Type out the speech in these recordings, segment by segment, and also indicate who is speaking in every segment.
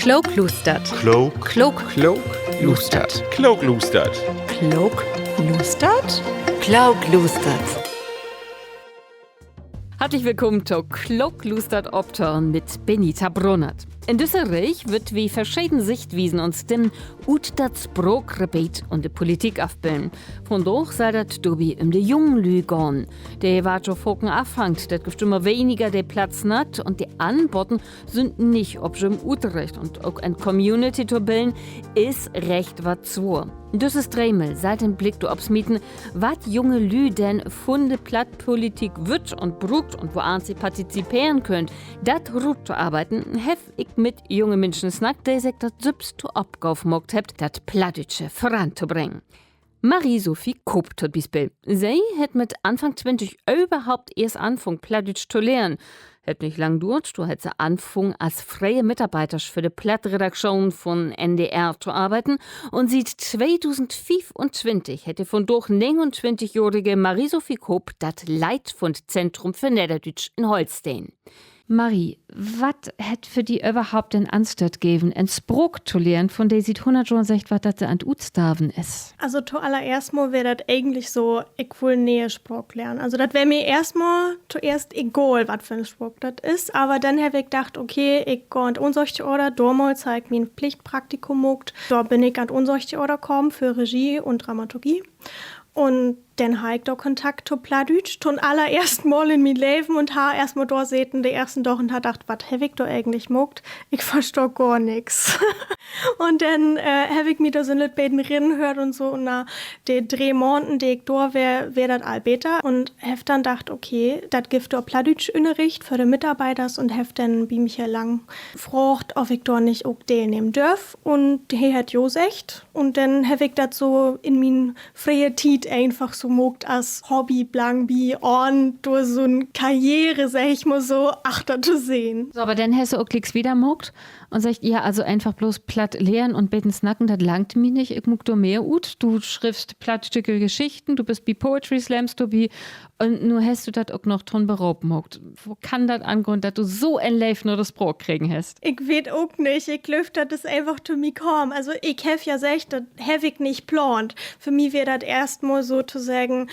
Speaker 1: Kloklustert.
Speaker 2: Kloklustert.
Speaker 1: Kloklustert.
Speaker 3: Kloklustert?
Speaker 1: Kloklustert. Herzlich willkommen zu Kloklustert Optern mit Benita Brunnert. In Düsseldorf wird wie verschiedene Sichtweisen und Stimmen ut das Sprachgebiet und die Politik aufbilden. Von dort sei das dobi de jungen Lü gehen. Der war schon Foken anfängt, das gibt immer weniger der Platz nicht und die Anboten sind nicht ob schon im Unterricht und auch ein Community zu bilden ist recht was zu. Das ist Dremel, seit dem Blick du ob's Mieten, wat junge Lü denn von der Plattpolitik wird und brugt und woran sie partizipieren könnt, dat rut zu arbeiten, hef ich mit junge Menschen snack, die sich dat selbst zu abgaufmogt habt, dat Plattdütsche voranzubringen. Marie-Sophie Kopp tot Bispel. Sie hat mit Anfang 20 überhaupt erst anfangen, Plattdütsch zu lernen. Hat nicht lang gedauert, du hättest angefangen, als freie Mitarbeiter für die Plattredaktion von NDR zu arbeiten und seit 2025 hätte von durch 29-jährige Marie-Sophie Kopp das Leit von Zentrum für Niederdütsch in Holstein. Marie, was hätt für die überhaupt den Anstatt geben, ein Sprach zu lernen, von der sie 100 Jahren sagt, was das an Utstaven ist?
Speaker 3: Also zuallererst mal wäre das eigentlich so, ich will Nähe-Sprach lernen. Also das wäre mir erstmal zuerst egal, was für ein Sprach das ist. Aber dann habe ich gedacht, okay, ich gehe an unsolche Order, damals zeigt mir ein Pflichtpraktikum mogt. Da bin ich an unsolche Order gekommen für Regie und Dramaturgie. Und dann habe ich da Kontakt zu Plattdütsch, zum allerersten Mal in meinem Leben und habe erstmal da säten, die ersten Wochen und habe gedacht, was habe ich da eigentlich mogt? Ich verstehe gar nichts. Und dann habe ich mir da so nicht bei den Rinnen gehört und so, und nach den 3 Monaten, die ich da wär das all besser. Und habe dann gedacht, okay, das gibt da Plattdütsch-Unterricht für die Mitarbeiter und habe dann bei Michael Lang gefragt, ob ich da nicht auch teilnehmen darf. Und er hat ja gesagt. Und dann habe ich das so in mein freie Zeit einfach so mogt als Hobby blank und durch so eine Karriere, sag ich mal so, achter zu sehen.
Speaker 1: So, aber dann hast du auch klicks wieder mogt und sagst, ja, also einfach bloß platt lehren und beten snacken, das langt mir nicht, ich muck do mehr ut. Du schriftst plattstücke Geschichten, du bist bei Poetry Slams, und nur hast du das auch noch dran beraubt mogt. Wo kann das angehen, dass du so ein Leben nur das Brot kriegen hast?
Speaker 3: Ich weet auch nicht, ich glaub, das ist einfach zu mir kommen. Also ich hab ja gesagt, das hab ich nicht geplant. Für mich wäre das erstmal so zu sagen,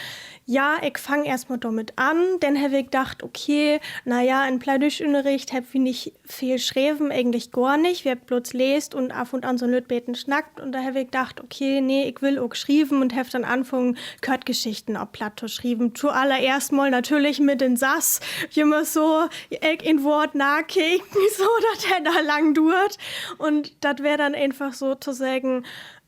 Speaker 3: ja, ich fange erstmal damit an, dann habe ich gedacht, okay, naja, in Plattdütsch-Unterricht hab ich nicht viel schreiben, eigentlich gar nicht. Wir bloß lest und ab und an so Lütbeten schnackt und da habe ich gedacht, okay, nee, ich will auch schreiben und habe dann angefangen, Kurt-Geschichten auf Platt zu schreiben. Zuallererst mal natürlich mit den Sass, immer so, ich in Wort nachkicken, so, dass der da lang dauert. Und das wäre dann einfach so zu sagen,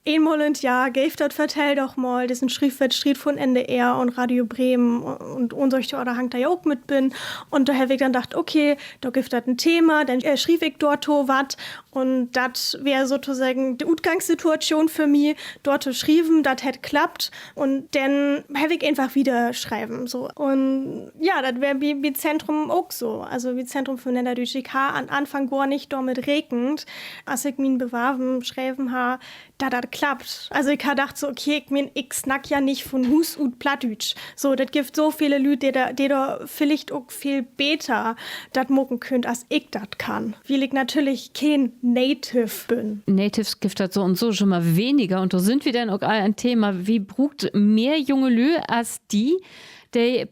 Speaker 3: einmal im Jahr, geeft das vertell doch mal, diesen Schriftwert von NDR und Radio Bremen und solche oder hangt da ja auch mit bin. Und da habe ich dann gedacht, okay, da gibt das ein Thema, dann schrieb ich dort wat und das wäre sozusagen die Utgangssituation für mich, dort zu schreiben, das hätte klappt und dann habe ich einfach wieder schreiben, so. Und ja, das wäre wie Zentrum auch so, also wie Zentrum für Niederdütsch. Ich habe an Anfang gar nicht damit regend, als ich mein Bewerben schreiben habe, da das klappt. Also ich habe gedacht so, okay, ich snack ja nicht von Hus und Plattdütsch. So, das gibt so viele Leute, die da vielleicht auch viel besser das mucken könnt, als ich das kann. Weil ich natürlich kein Native bin.
Speaker 1: Natives gibt das so und so schon mal weniger. Und da sind wir dann auch ein Thema, wie brugt mehr junge Lü als die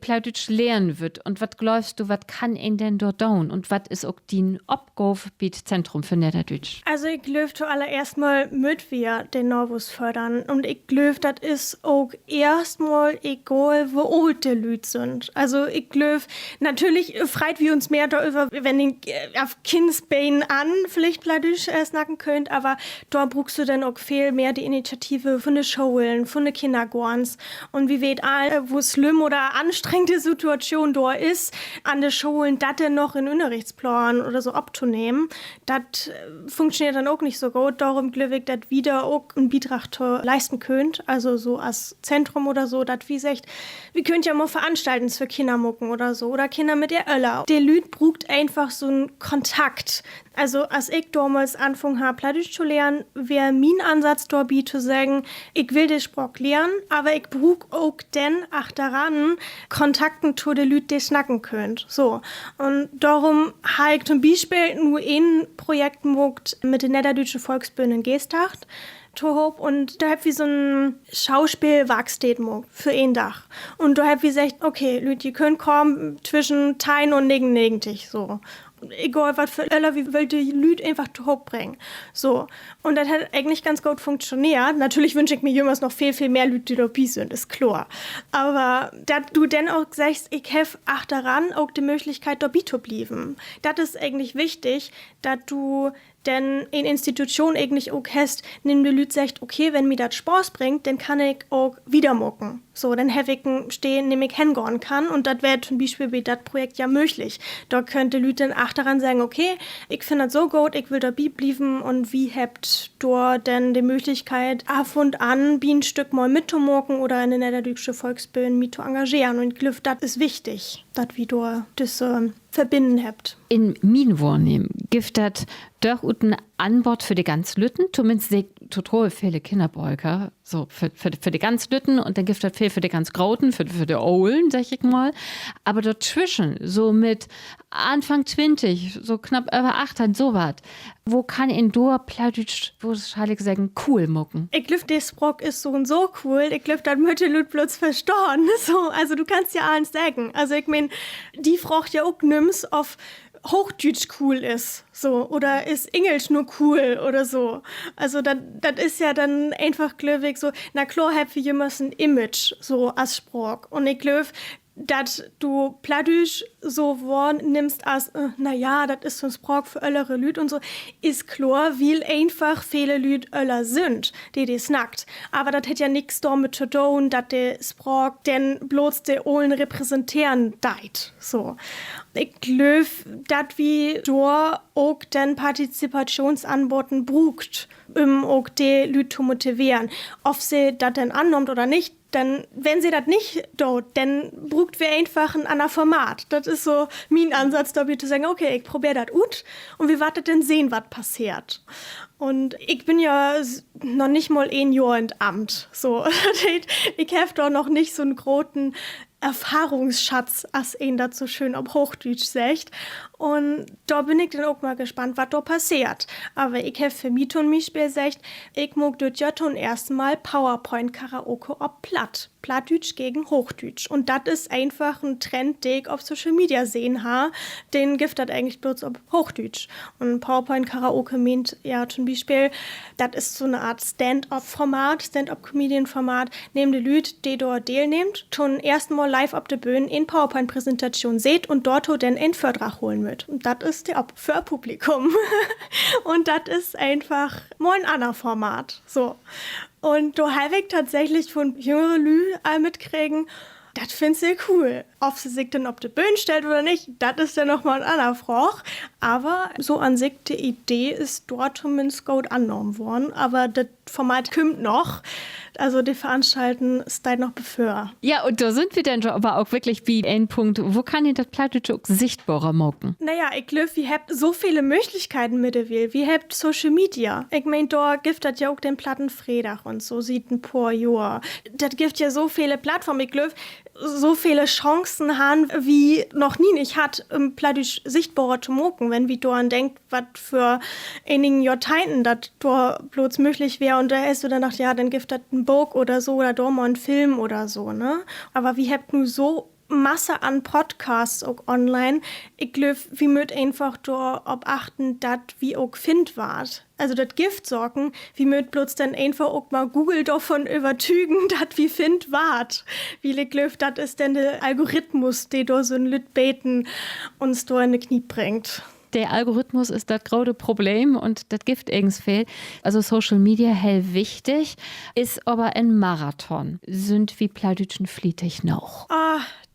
Speaker 1: Plattdütsch lernen wird. Und was glaubst du, was kann ihn denn dort tun? Und was ist auch die Abgabe bei Zentrum für Niederdütsch?
Speaker 3: Also ich glaube zuallererst mal mit wir den Novus fördern. Und ich glaube, das ist auch erstmal egal, wo alt die Leute sind. Also ich glaube, natürlich freit wir uns mehr darüber, wenn ihr auf Kindsbein an vielleicht Plattdütsch snacken könnt, aber da brauchst du dann auch viel mehr die Initiative von den Schulen, von den Kindergartens. Und wie weht all, wo schlimm oder anstrengende Situation da ist, an den Schulen das dann noch in Unterrichtsplan oder so abzunehmen, das funktioniert dann auch nicht so gut. Darum glaube ich, dass wieder auch einen Beitrag leisten könnt, also so als Zentrum oder so, dass wie sagt, wir könnt ja mal veranstalten für Kindermucken oder so, oder Kinder mit der Öller. Der Lüd braucht einfach so einen Kontakt. Also als ich damals angefangen habe, Plattdütsch zu lernen, wäre mein Ansatz dabei zu sagen, ich will den Sprach lernen, aber ich brauche auch den daran, Kontakten zu den Leuten, die schnacken könnt. So. Und darum habe ich zum Beispiel nur ein Projekt gemacht mit den Niederdeutsche Volksbühne in Geesthacht. Und da hab wir so ein Schauspielwerkstatt gemacht für ein Dach. Und da hab wir gesagt, okay, Leute, ihr könnt kommen zwischen 10 und 90, so. Egal, was für Öller, wie will die Leute einfach zu hoch bringen. So. Und das hat eigentlich ganz gut funktioniert. Natürlich wünsche ich mir jemals noch viel, viel mehr Leute, die dabei sind, ist klar. Aber dass du dann auch sagst, ich habe auch daran auch die Möglichkeit, dabei zu bleiben. Das ist eigentlich wichtig, dass du denn in Institution eigentlich auch hast, nimm die Leute sagt, okay, wenn mir das Spaß bringt, dann kann ich auch wieder mucken. So, dann habe ich einen stehen, dem ich hingehen kann. Und das wäre zum Beispiel bei das Projekt ja möglich. Da könnte Leute dann auch daran sagen, okay, ich finde das so gut, ich will dabei bleiben und wie habt dort denn die Möglichkeit, ab und an wie ein Stück mal mitzumachen oder in der Niederdeutsche Volksbühne mit zu engagieren. Und ich glaube, das ist wichtig, dass wir dort das verbinden habt.
Speaker 1: In min Wahrnehmung gibt das doch ein Anbot für die ganz Lütten, zumindest die total viele Kinderbräuker, so für die ganz Lütten und dann gibt das viel für die ganz Grauten, für die Ohlen, sag ich mal. Aber dazwischen, so mit Anfang 20, so knapp über 8, so was, wo kann in dort Plattdeutsch, wo ich sagen, cool mucken?
Speaker 3: Ich glaube, der Sprock ist so und so cool. Ich glaube, das möchte Leute bloß verstehen. So, also du kannst ja alles sagen. Also ich meine, die fragt ja auch nimm's auf Hochdeutsch cool ist, so, oder ist Englisch nur cool oder so. Also das ist ja dann einfach glücklich so, na klar, hab wir jemals ein Image, so als Sprach. Und ich glaube, dass du Plattdeutsch so Wort nimmst als, naja, das ist so ein Sprach für öllere Lüd und so, ist klar, weil einfach viele Lüd öller sind, die snackt. Aber das hat ja nichts damit zu tun, dass der Sprach denn bloß die Ohlen repräsentieren deit. So. Ich glaube, dass wir da auch den Partizipationsanboten brucht, auch die Leute zu motivieren. Ob sie das denn annimmt oder nicht, dann, wenn sie das nicht tut, dann braucht wir einfach ein anderes Format. Das ist so mein Ansatz, da zu sagen, okay, ich probiere das gut und wir warten dann sehen, was passiert. Und ich bin ja noch nicht mal ein Jahr in Amt. So. Ich habe da noch nicht so einen großen Erfahrungsschatz, als ihn das so schön auf Hochdeutsch sagt. Und da bin ich dann auch mal gespannt, was da passiert. Aber ich habe für mich zum Beispiel gesagt, ich mag dort ja schon erstmal PowerPoint-Karaoke auf Plattdeutsch gegen Hochdeutsch. Und das ist einfach ein Trend, den ich auf Social Media sehen habe. Den gibt das eigentlich bloß auf Hochdeutsch. Und PowerPoint-Karaoke meint ja zum Beispiel, das ist so eine Art Stand-up-Format, Stand-up-Comedian-Format, neben die Leute, die dort teilnimmt, schon erstmal live auf der Bühne in PowerPoint-Präsentation seht und dort dann einen Vortrag holen wird. Und das ist der für ein Publikum. Und das ist einfach mal ein anderes Format. So. Und da habe ich tatsächlich von jüngeren Leuten mitkriegen, das findest du cool. Ob sie sich dann auf die Bühne stellt oder nicht, das ist ja nochmal ein anderer Frage. Aber so an sich, die Idee ist dort zumindest gut angenommen worden. Aber das Format kommt noch. Also die Veranstalten ist da noch bevor.
Speaker 1: Ja, und da sind wir dann aber auch wirklich wie ein Punkt, wo kann ich das Plattdeutsch auch sichtbarer machen?
Speaker 3: Naja, ich glaube, wir habt so viele Möglichkeiten mit der Welt. Wir habt Social Media. Ich mein, da gibt das ja auch den Plattenfreitag und so sieht ein paar Jahr. Das gibt ja so viele Plattformen. Ich glaube, so viele Chancen haben, wie noch nie nicht hat, im Plattdeutsch sichtbarer zu machen, wenn wir daran denkt, was für einigen Jahrzehnten das da bloß möglich wäre. Und da hast du dann gedacht, ja, dann gibt das ein Buch oder so oder da mal ein Film oder so, ne? Aber wir habt nur so Masse an Podcasts auch online. Ich glaube, wir müssen einfach da ob achten, dass wie auch find wart. Also das Gift sorgen, wie müssen bloß dann einfach auch mal Google davon überzeugen, dass wie find wart. Wie ich glaube, das ist dann der Algorithmus, der da so ein Lüt beten uns da in die Knie bringt.
Speaker 1: Der Algorithmus ist das große Problem und das gibt irgends viel. Also Social Media hell wichtig, ist aber ein Marathon. Sind wie Plattdeutschen flietig noch.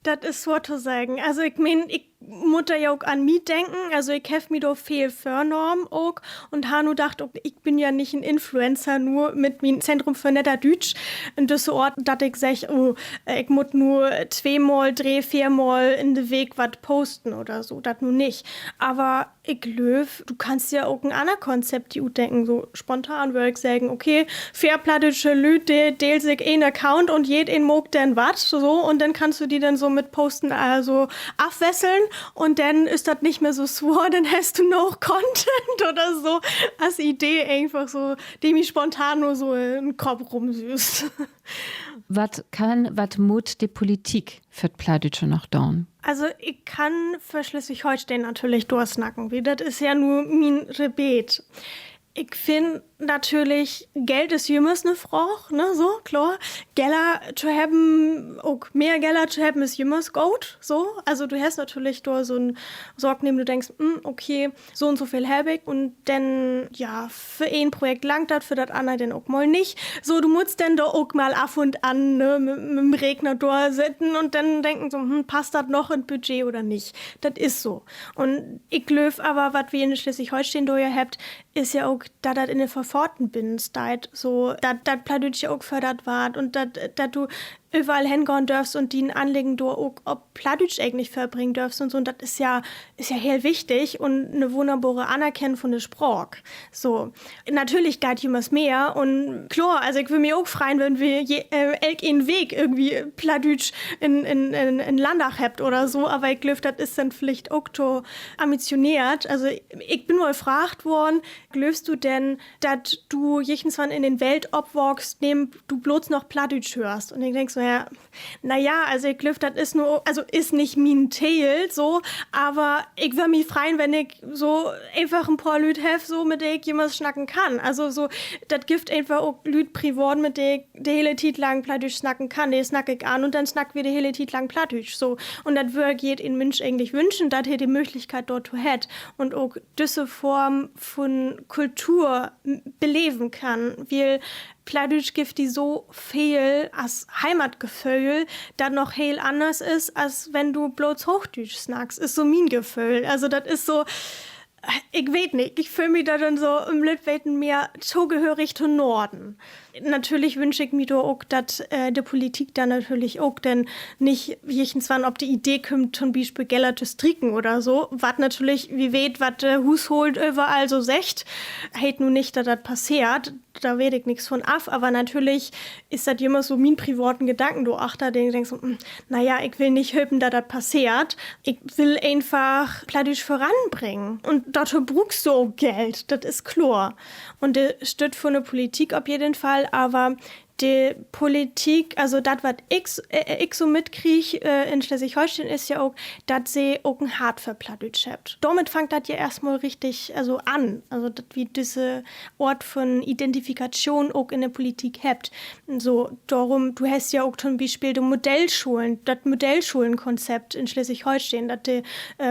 Speaker 3: Das ist so zu sagen. Also ich meine, ich muss ja auch an mich denken. Also ich habe mir da viel vorgenommen auch und habe nur gedacht, okay, ich bin ja nicht ein Influencer, nur mit meinem Zentrum für Niederdeutsch. Und das so Ort, dass ich sage, oh, ich muss nur 2-mal, 3-, 4-mal in den Weg was posten oder so. Das nur nicht. Aber Ich glaube, du kannst ja auch ein anderes Konzept die denken, so spontan würde ich sagen, okay, fairplattische Leute, deal sich einen Account und jeden mag dann was, so, und dann kannst du die dann so mit posten, also abwesseln und dann ist das nicht mehr so swore, dann hast du noch Content oder so, als Idee einfach so, die mich spontan nur so in den Kopf rumsüßt.
Speaker 1: Was muss die Politik für die Plattdeutsche noch tun?
Speaker 3: Also ich kann für Schleswig-Holstein natürlich durchsnacken, wie das ist ja nur mein Rebet. Ich finde natürlich, Geld ist jemals eine Frage, ne, so, klar. Geller zu haben, auch mehr Geller zu haben, ist jemals gut, so. Also du hast natürlich da so ein Sorg, neben du denkst, okay, so und so viel habe ich und dann, ja, für ein Projekt langt das, für das andere dann auch mal nicht. So, du musst dann da auch mal ab und an, ne, mit dem Regner da sitzen und dann denken so, passt das noch ins Budget oder nicht? Das ist so. Und ich glaube aber, was wir in Schleswig-Holstein da ja habt, ist ja auch, da das in der verforten bin, so, dass Plattdeutsche auch fördert ward und dass du überall hingehen darfst und die Anliegen du auch ob Plattdeutsch eigentlich verbringen darfst und so, und das ist ja heel wichtig und eine wunderbare Anerkennung von der Sprache. So, natürlich geht jemals mehr und klar, also ich will mir auch freuen, wenn wir einen Weg irgendwie Plattdeutsch in Landach habt oder so, aber ich glaube, das ist dann vielleicht auch so ambitioniert. Also ich bin mal gefragt worden, glaubst du denn, dass du jechenswann in den Welt obwalkst, neben du bloß noch Plattdeutsch hörst? Und ich denk so, naja, also ich glaube, das ist nur, also ist nicht mein Teil, so, aber ich würde mich freuen, wenn ich so einfach ein paar Leute habe, so, mit denen ich jemals schnacken kann. Also so, das gibt einfach auch Leute privat, mit denen ich die hele Zeit lang Plattdeutsch snacken kann, die snack ich an und dann snack wir die hele Zeit lang Plattdeutsch, so. Und das würde geht in Mensch eigentlich wünschen, dass er die Möglichkeit dort hat und auch diese Form von Kultur beleben kann, weil Plattdeutsch gibt die so viel als Heimatgefühl, das noch heel anders ist, als wenn du bloß Hochdeutsch snackst, ist so mein Gefühl. Also das ist so, ich weiß nicht, ich fühle mich da dann so im Litweten mehr zugehörig zum Norden. Natürlich wünsche ich mir da auch, dass die Politik da natürlich auch denn nicht jechenswann ob die Idee kommt, zum Beispiel Geller zu stricken oder so, was natürlich, wie weht, was Hus holt überall so secht, heit nun nicht, dass das passiert, da weet ich nichts von ab, aber natürlich ist das immer so mein privaten Gedanken, du achter, den denkst so, naja, ich will nicht helfen, dass das passiert, ich will einfach Plattdeutsch voranbringen und dafür brauchst du auch Geld, das ist klar. Und das steht von der Politik auf jeden Fall, aber die Politik, also das, was ich so mitkriege in Schleswig-Holstein, ist ja auch, dass sie auch ein Hart für Plattdeutsch habt. Damit fängt das ja erstmal richtig an. Also, wie diese Ort von Identifikation auch in der Politik habt. So, darum, du hast ja auch zum Beispiel die Modellschulen, das Modellschulenkonzept in Schleswig-Holstein, dass die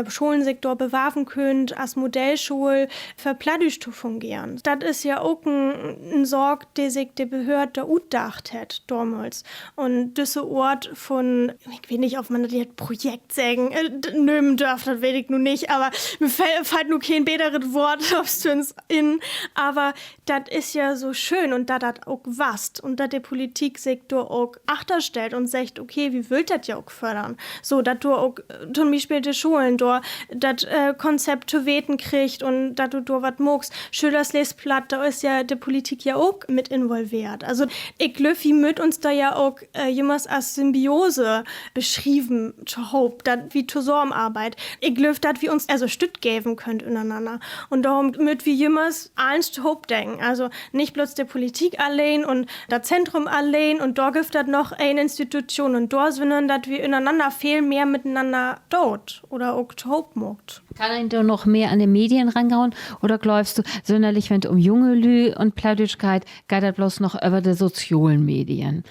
Speaker 3: Schulensektor bewahren könnt, als Modellschule für Plattdeutsch zu fungieren. Das ist ja auch ein Sorg, der sich die Behörde gedacht hat damals. Und diese Ort von, ich will nicht auf man das Projekt sagen, nehmen darf, das weiß ich nun nicht, aber mir fällt nur kein besseres Wort aufs in, aber das ist ja so schön und da das auch wast und da der Politiksektor auch achterstellt und sagt, okay, wie will das ja auch fördern? So, dass du auch zum Beispiel die Schulen da das Konzept zu weten kriegt und dass du da was magst. Schülers Lesblatt, da ist ja die Politik ja auch mit involviert. Also ich glaube, wie mit uns da ja auch jemals als Symbiose beschrieben, zu Hope, wie Zusammenarbeit. Ich glaube, dass wir uns also Stütt geben können ineinander. Und darum mit wie jemals eins zu Hope denken. Also nicht bloß der Politik allein und das Zentrum allein und da gibt es noch eine Institution und da, sondern dass wir ineinander viel mehr miteinander dort oder auch zu Hope macht.
Speaker 1: Kann ein da noch mehr an die Medien rangehauen oder glaubst du, sonderlich, wenn es um junge Lü und Plattdeutschkeit geht, das bloß noch über die sozialen Medien?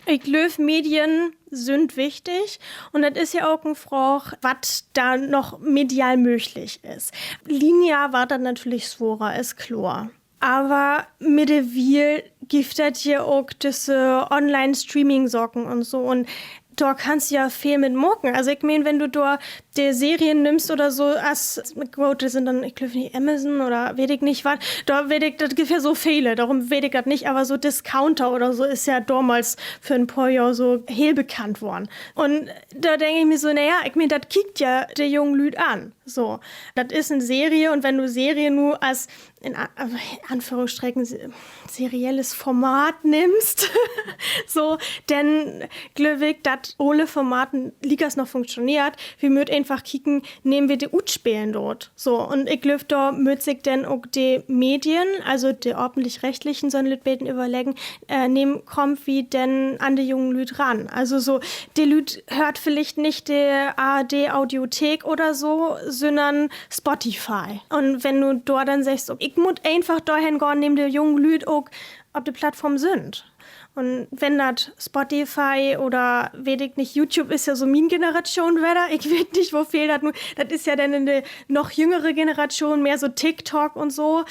Speaker 3: Ich glaube, Medien sind wichtig und das ist ja auch eine Frage, was da noch medial möglich ist. Linear war dann natürlich schwerer, ist klar. Aber mit der Wiel gibt es ja auch diese Online-Streaming-Socken und so und da kannst du ja viel mit mocken. Also ich meine, wenn du da der Serien nimmst oder so, als gut, das sind dann, ich glaube nicht Amazon oder weiß ich nicht was, da weiß ich, das gibt ja so viele, darum weiß ich das nicht, aber so Discounter oder so ist ja damals für ein paar Jahre so heel bekannt worden. Und da denke ich mir so, naja, ich meine, das kickt ja der jungen Lüd an. So, das ist eine Serie und wenn du Serie nur als in Anführungsstrichen serielles Format nimmst, so, dann glaube ich, dass alle Formaten Ligas noch funktioniert. Wir müssen einfach kicken, nehmen wir die Utspielen dort. So, und ich glaube, da müssen sich dann auch die Medien, also die öffentlich-rechtlichen, sollen Lütbeten überlegen, nehmen, kommt wie denn an die jungen Lüd ran. Also so, die Lüd hört vielleicht nicht die ARD-Audiothek oder so, sondern Spotify. Und wenn du dort dann sagst, okay, ich muss einfach dahin gehen, neben der jungen Lüd auch auf der Plattform sind. Und wenn das Spotify oder weiß ich nicht, YouTube ist ja so meine Generation wieder, ich weiß nicht, wo fehlt das nur. Das ist ja dann in der noch jüngere Generation, mehr so TikTok und so.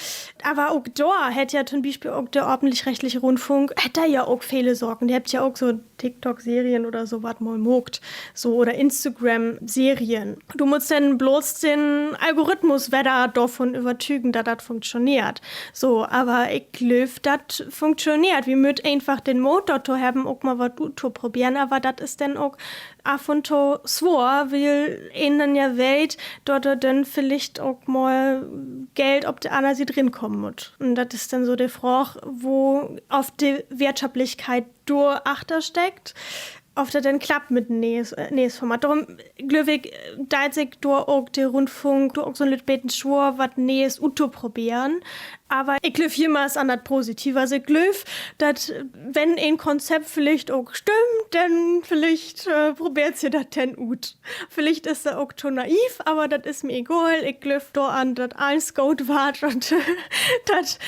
Speaker 3: Aber auch da hätte ja zum Beispiel auch der öffentlich-rechtliche Rundfunk, hätte ja auch viele Sorgen. Der hat ja auch so TikTok-Serien oder so was mal mogt. So, oder Instagram-Serien. Du musst dann bloß den Algorithmus wieder davon überzeugen, dass das funktioniert. So, aber ich glaube, das funktioniert. Wir müssen einfach den Motor zu haben, auch mal was zu probieren, aber das ist dann auch ab und zu schwer, weil ihnen ja Welt dort dann vielleicht auch mal Geld auf der anderen Seite drin kommen muss. Und das ist dann so die Frage, wo auf die Wirtschaftlichkeit durch achter steckt, ob das dann klappt mit dem nächsten Format. Darum glaube ich, da sich durch auch der Rundfunk, durch auch so ein Lütbeten Schwur, was Nähes Uto probieren. Aber ich glaube jemals an das Positive. Also ich glaube, dass wenn ein Konzept vielleicht auch stimmt, dann vielleicht probiert sie das dann gut. Vielleicht ist das auch schon naiv, aber das ist mir egal. Ich glaube da an, dass alles gut war und das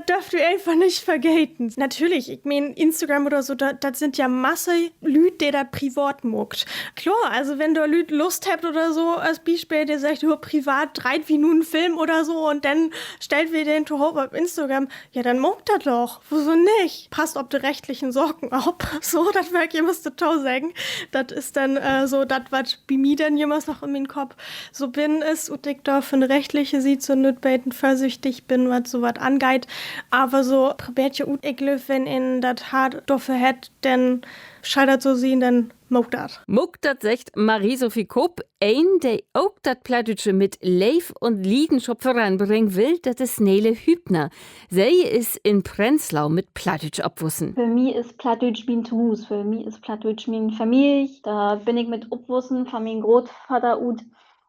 Speaker 3: dürft ihr einfach nicht vergelten. Natürlich, ich meine, Instagram oder so, das sind ja Masse Lüd, die das privat muckt. Klar, also wenn da Lüd Lust habt oder so, als Beispiel, der sagt, du privat 3 Minuten Film oder so und dann stellt wir den to auf Instagram, ja, dann muckt er doch. Wieso nicht? Passt ob die rechtlichen Sorgen auf. So, das wäre jemals total sagen. Das ist dann so, das, was bei mir dann jemals noch in meinem Kopf so bin ist und ich da für eine rechtliche sieht, so nicht beten vorsichtig bin, was so was angeht. Aber so, probiert ja gut, ich glaube, wenn in das hart dafür hat, dann scheitert so sehen, dann muckt das.
Speaker 1: Muckt dat secht Marie-Sophie Kopp, ein, der auch dat Plattdeutsche mit Leif und Leidenschaft voranbringen will, das ist Nele Hübner. Sie ist in Prenzlau mit Plattdeutsch abwussen.
Speaker 2: Für mich ist Plattdeutsch mein Zuhause, für mich ist Plattdeutsch meine Familie. Da bin ich mit abwussen von meinem Großvater und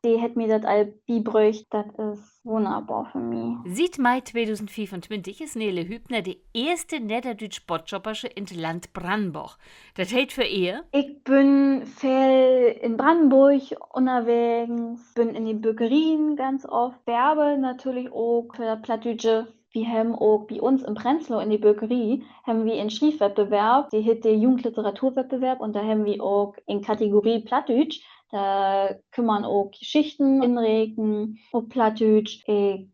Speaker 2: die hat mir das all beigebracht. Das ist wunderbar für mich.
Speaker 1: Seit Mai 2025 ist Nele Hübner die erste niederdeutsche Botschoppersche in Land Brandenburg. Das hält für ihr?
Speaker 2: Ich bin viel in Brandenburg unterwegs, bin in den Bäckerien ganz oft, werbe natürlich auch für das Plattdeutsche. Wir haben auch bei uns in Prenzlau in der Bäckerie haben wir einen Schriftwettbewerb, die heißt der Jugendliteraturwettbewerb und da haben wir auch in Kategorie Plattdeutsch. Da kümmern auch Geschichten inregen auf Plattdeutsch. Ich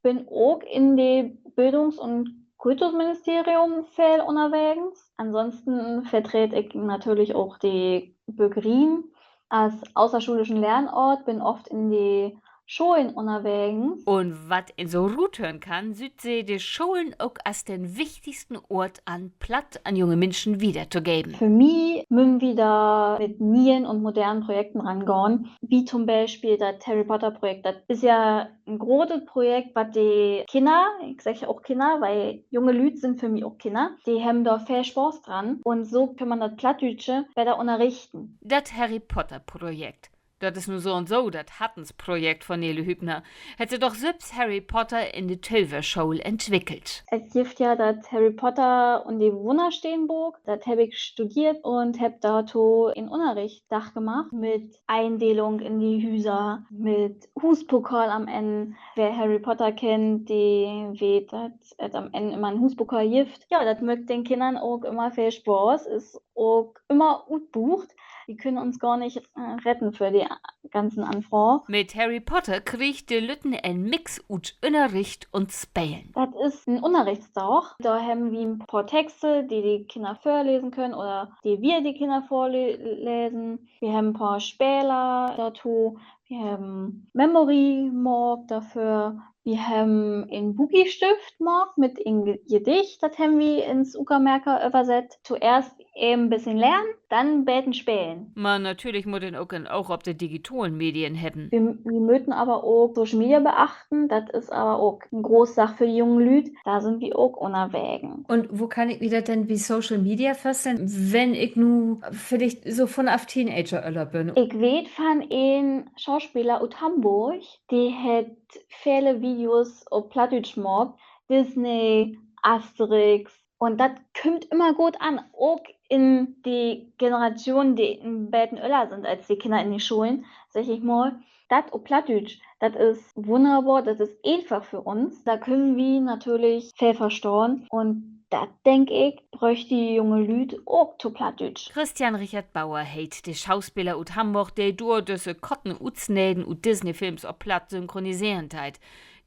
Speaker 2: bin auch in dem Bildungs- und Kultusministerium viel unterwegs. Ansonsten vertrete ich natürlich auch die Bäckerien als außerschulischen Lernort, bin oft in die Schulen unterwegs.
Speaker 1: Und was in so Rut hören kann, sieht sie die Schulen auch als den wichtigsten Ort an Platt an junge Menschen wiederzugeben.
Speaker 2: Für mich müssen wir da mit neuen und modernen Projekten rangehen, wie zum Beispiel das Harry Potter Projekt. Das ist ja ein großes Projekt, was die Kinder, ich sage ja auch Kinder, weil junge Leute sind für mich auch Kinder, die haben da viel Spaß dran und so kann man das Plattdeutsche besser unterrichten.
Speaker 1: Das Harry Potter Projekt. Das ist nur so und so, das Hattensprojekt von Nele Hübner. Hätte doch selbst Harry Potter in die Töverschule entwickelt.
Speaker 2: Es gibt ja das Harry Potter und die Wundersteenburg. Das habe ich studiert und habe dazu in Unterricht Dach gemacht mit Eindelung in die Häuser, mit Huspokal am Ende. Wer Harry Potter kennt, die weiß, dass es am Ende immer ein Huspokal gibt. Ja, das mögt den Kindern auch immer viel Spaß, ist auch immer gut bucht. die können uns gar nicht retten für die ganzen Anfragen.
Speaker 1: Mit Harry Potter kriegt die Lütten ein Mix ut Unterricht und Spellen.
Speaker 2: Das ist ein Unterrichtstag. Da haben wir ein paar Texte, die die Kinder vorlesen können oder die wir die Kinder vorlesen. Wir haben ein paar Spieler dazu. Wir haben Memory Mark dafür. Wir haben einen Boogie-Stift Mark mit einem Gedicht. Das haben wir ins Uckermerker übersetzt. Zuerst eben ein bisschen lernen, dann beten spielen.
Speaker 1: Man natürlich muss den auch auf die digitalen Medien haben.
Speaker 2: Wir müssen aber auch Social Media beachten. Das ist aber auch eine große Sache für die jungen Leute. Da sind wir auch unterwegs.
Speaker 4: Und wo kann ich wieder denn wie Social Media feststellen, wenn ich nu vielleicht so von auf Teenager bin?
Speaker 2: Ich weiß von einem Schauspieler aus Hamburg, der hat viele Videos auf Plattdeutsch gemacht, Disney, Asterix, und das kommt immer gut an, auch in die Generation, die in beiden älter sind als die Kinder in den Schulen, sag ich mal. Das auf Plattdeutsch, das ist wunderbar, das ist einfach für uns. Da können wir natürlich viel verstehen und das, denke ich, bräuchte die junge Lüd auch zu Plattdeutsch.
Speaker 1: Christian Richard Bauer heit de Schauspieler ut Hamburg, der durch diese Kotten utsnäden ut Disney-Films op platt synchronisieren teit.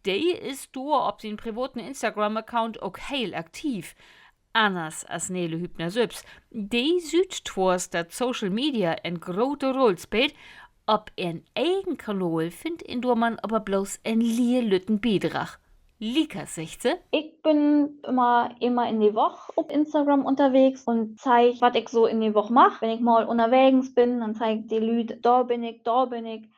Speaker 1: Der ist durch ob den privaten Instagram-Account auch heil aktiv. Anders als Nele Hübner selbst. Die sieht twas, dat Social Media en grote Rolle spielt. Ob ein Eigenkanal findet in man aber bloß ein Lierlütten Beitrag. Lika, sagt sie.
Speaker 2: Ich bin immer in die Woche auf Instagram unterwegs und zeige, was ich so in die Woche mache. Wenn ich mal unterwegs bin, dann zeige ich die Leute, da bin ich.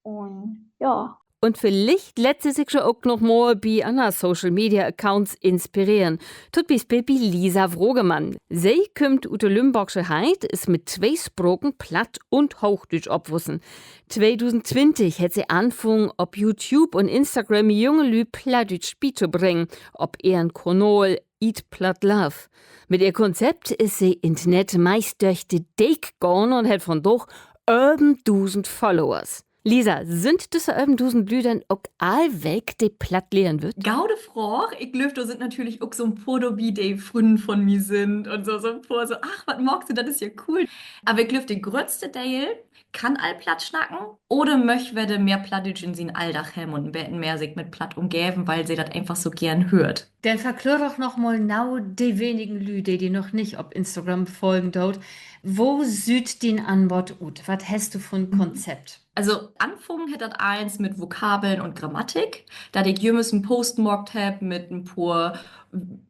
Speaker 2: Und ja.
Speaker 1: Und vielleicht lässt sie sich auch noch mal bei anderen Social-Media-Accounts inspirieren. Tut bis Baby Lisa Vrogemann. Sie kommt aus der Lümburgsche Heid, ist mit 2 Sprachen platt und Hochdeutsch obwussen. 2020 hat sie angefangen, auf YouTube und Instagram junge Lü Plattdeutsch beizubringen, ob ihren Kanal Eat Platt Love. Mit ihr Konzept ist sie ins Netz meist durch die Deck gegangen und hat von doch 1000 Followers. Lisa, sind diese 1000 Blüdern auch allweg, die platt lehren wird?
Speaker 5: Gaude Froch, ich glaube, da sind natürlich auch so ein paar dabei, die Freunde von mir sind und so ein paar so, ach, was magst du, das ist ja cool. Aber ich glaube, der größte Teil kann all platt schnacken oder möchte werde mehr Plattdeutsch in sin Alldach haben und mehr sich mit platt umgeben, weil sie das einfach so gern hört.
Speaker 4: Dann verklär doch noch mal genau die wenigen Lüde, die noch nicht auf Instagram folgen dort. Wo süd den Anbot ut? Was hast du von Konzept?
Speaker 5: Also anfangen hat das eins mit Vokabeln und Grammatik, da ich jemals einen Post gemacht habe mit ein paar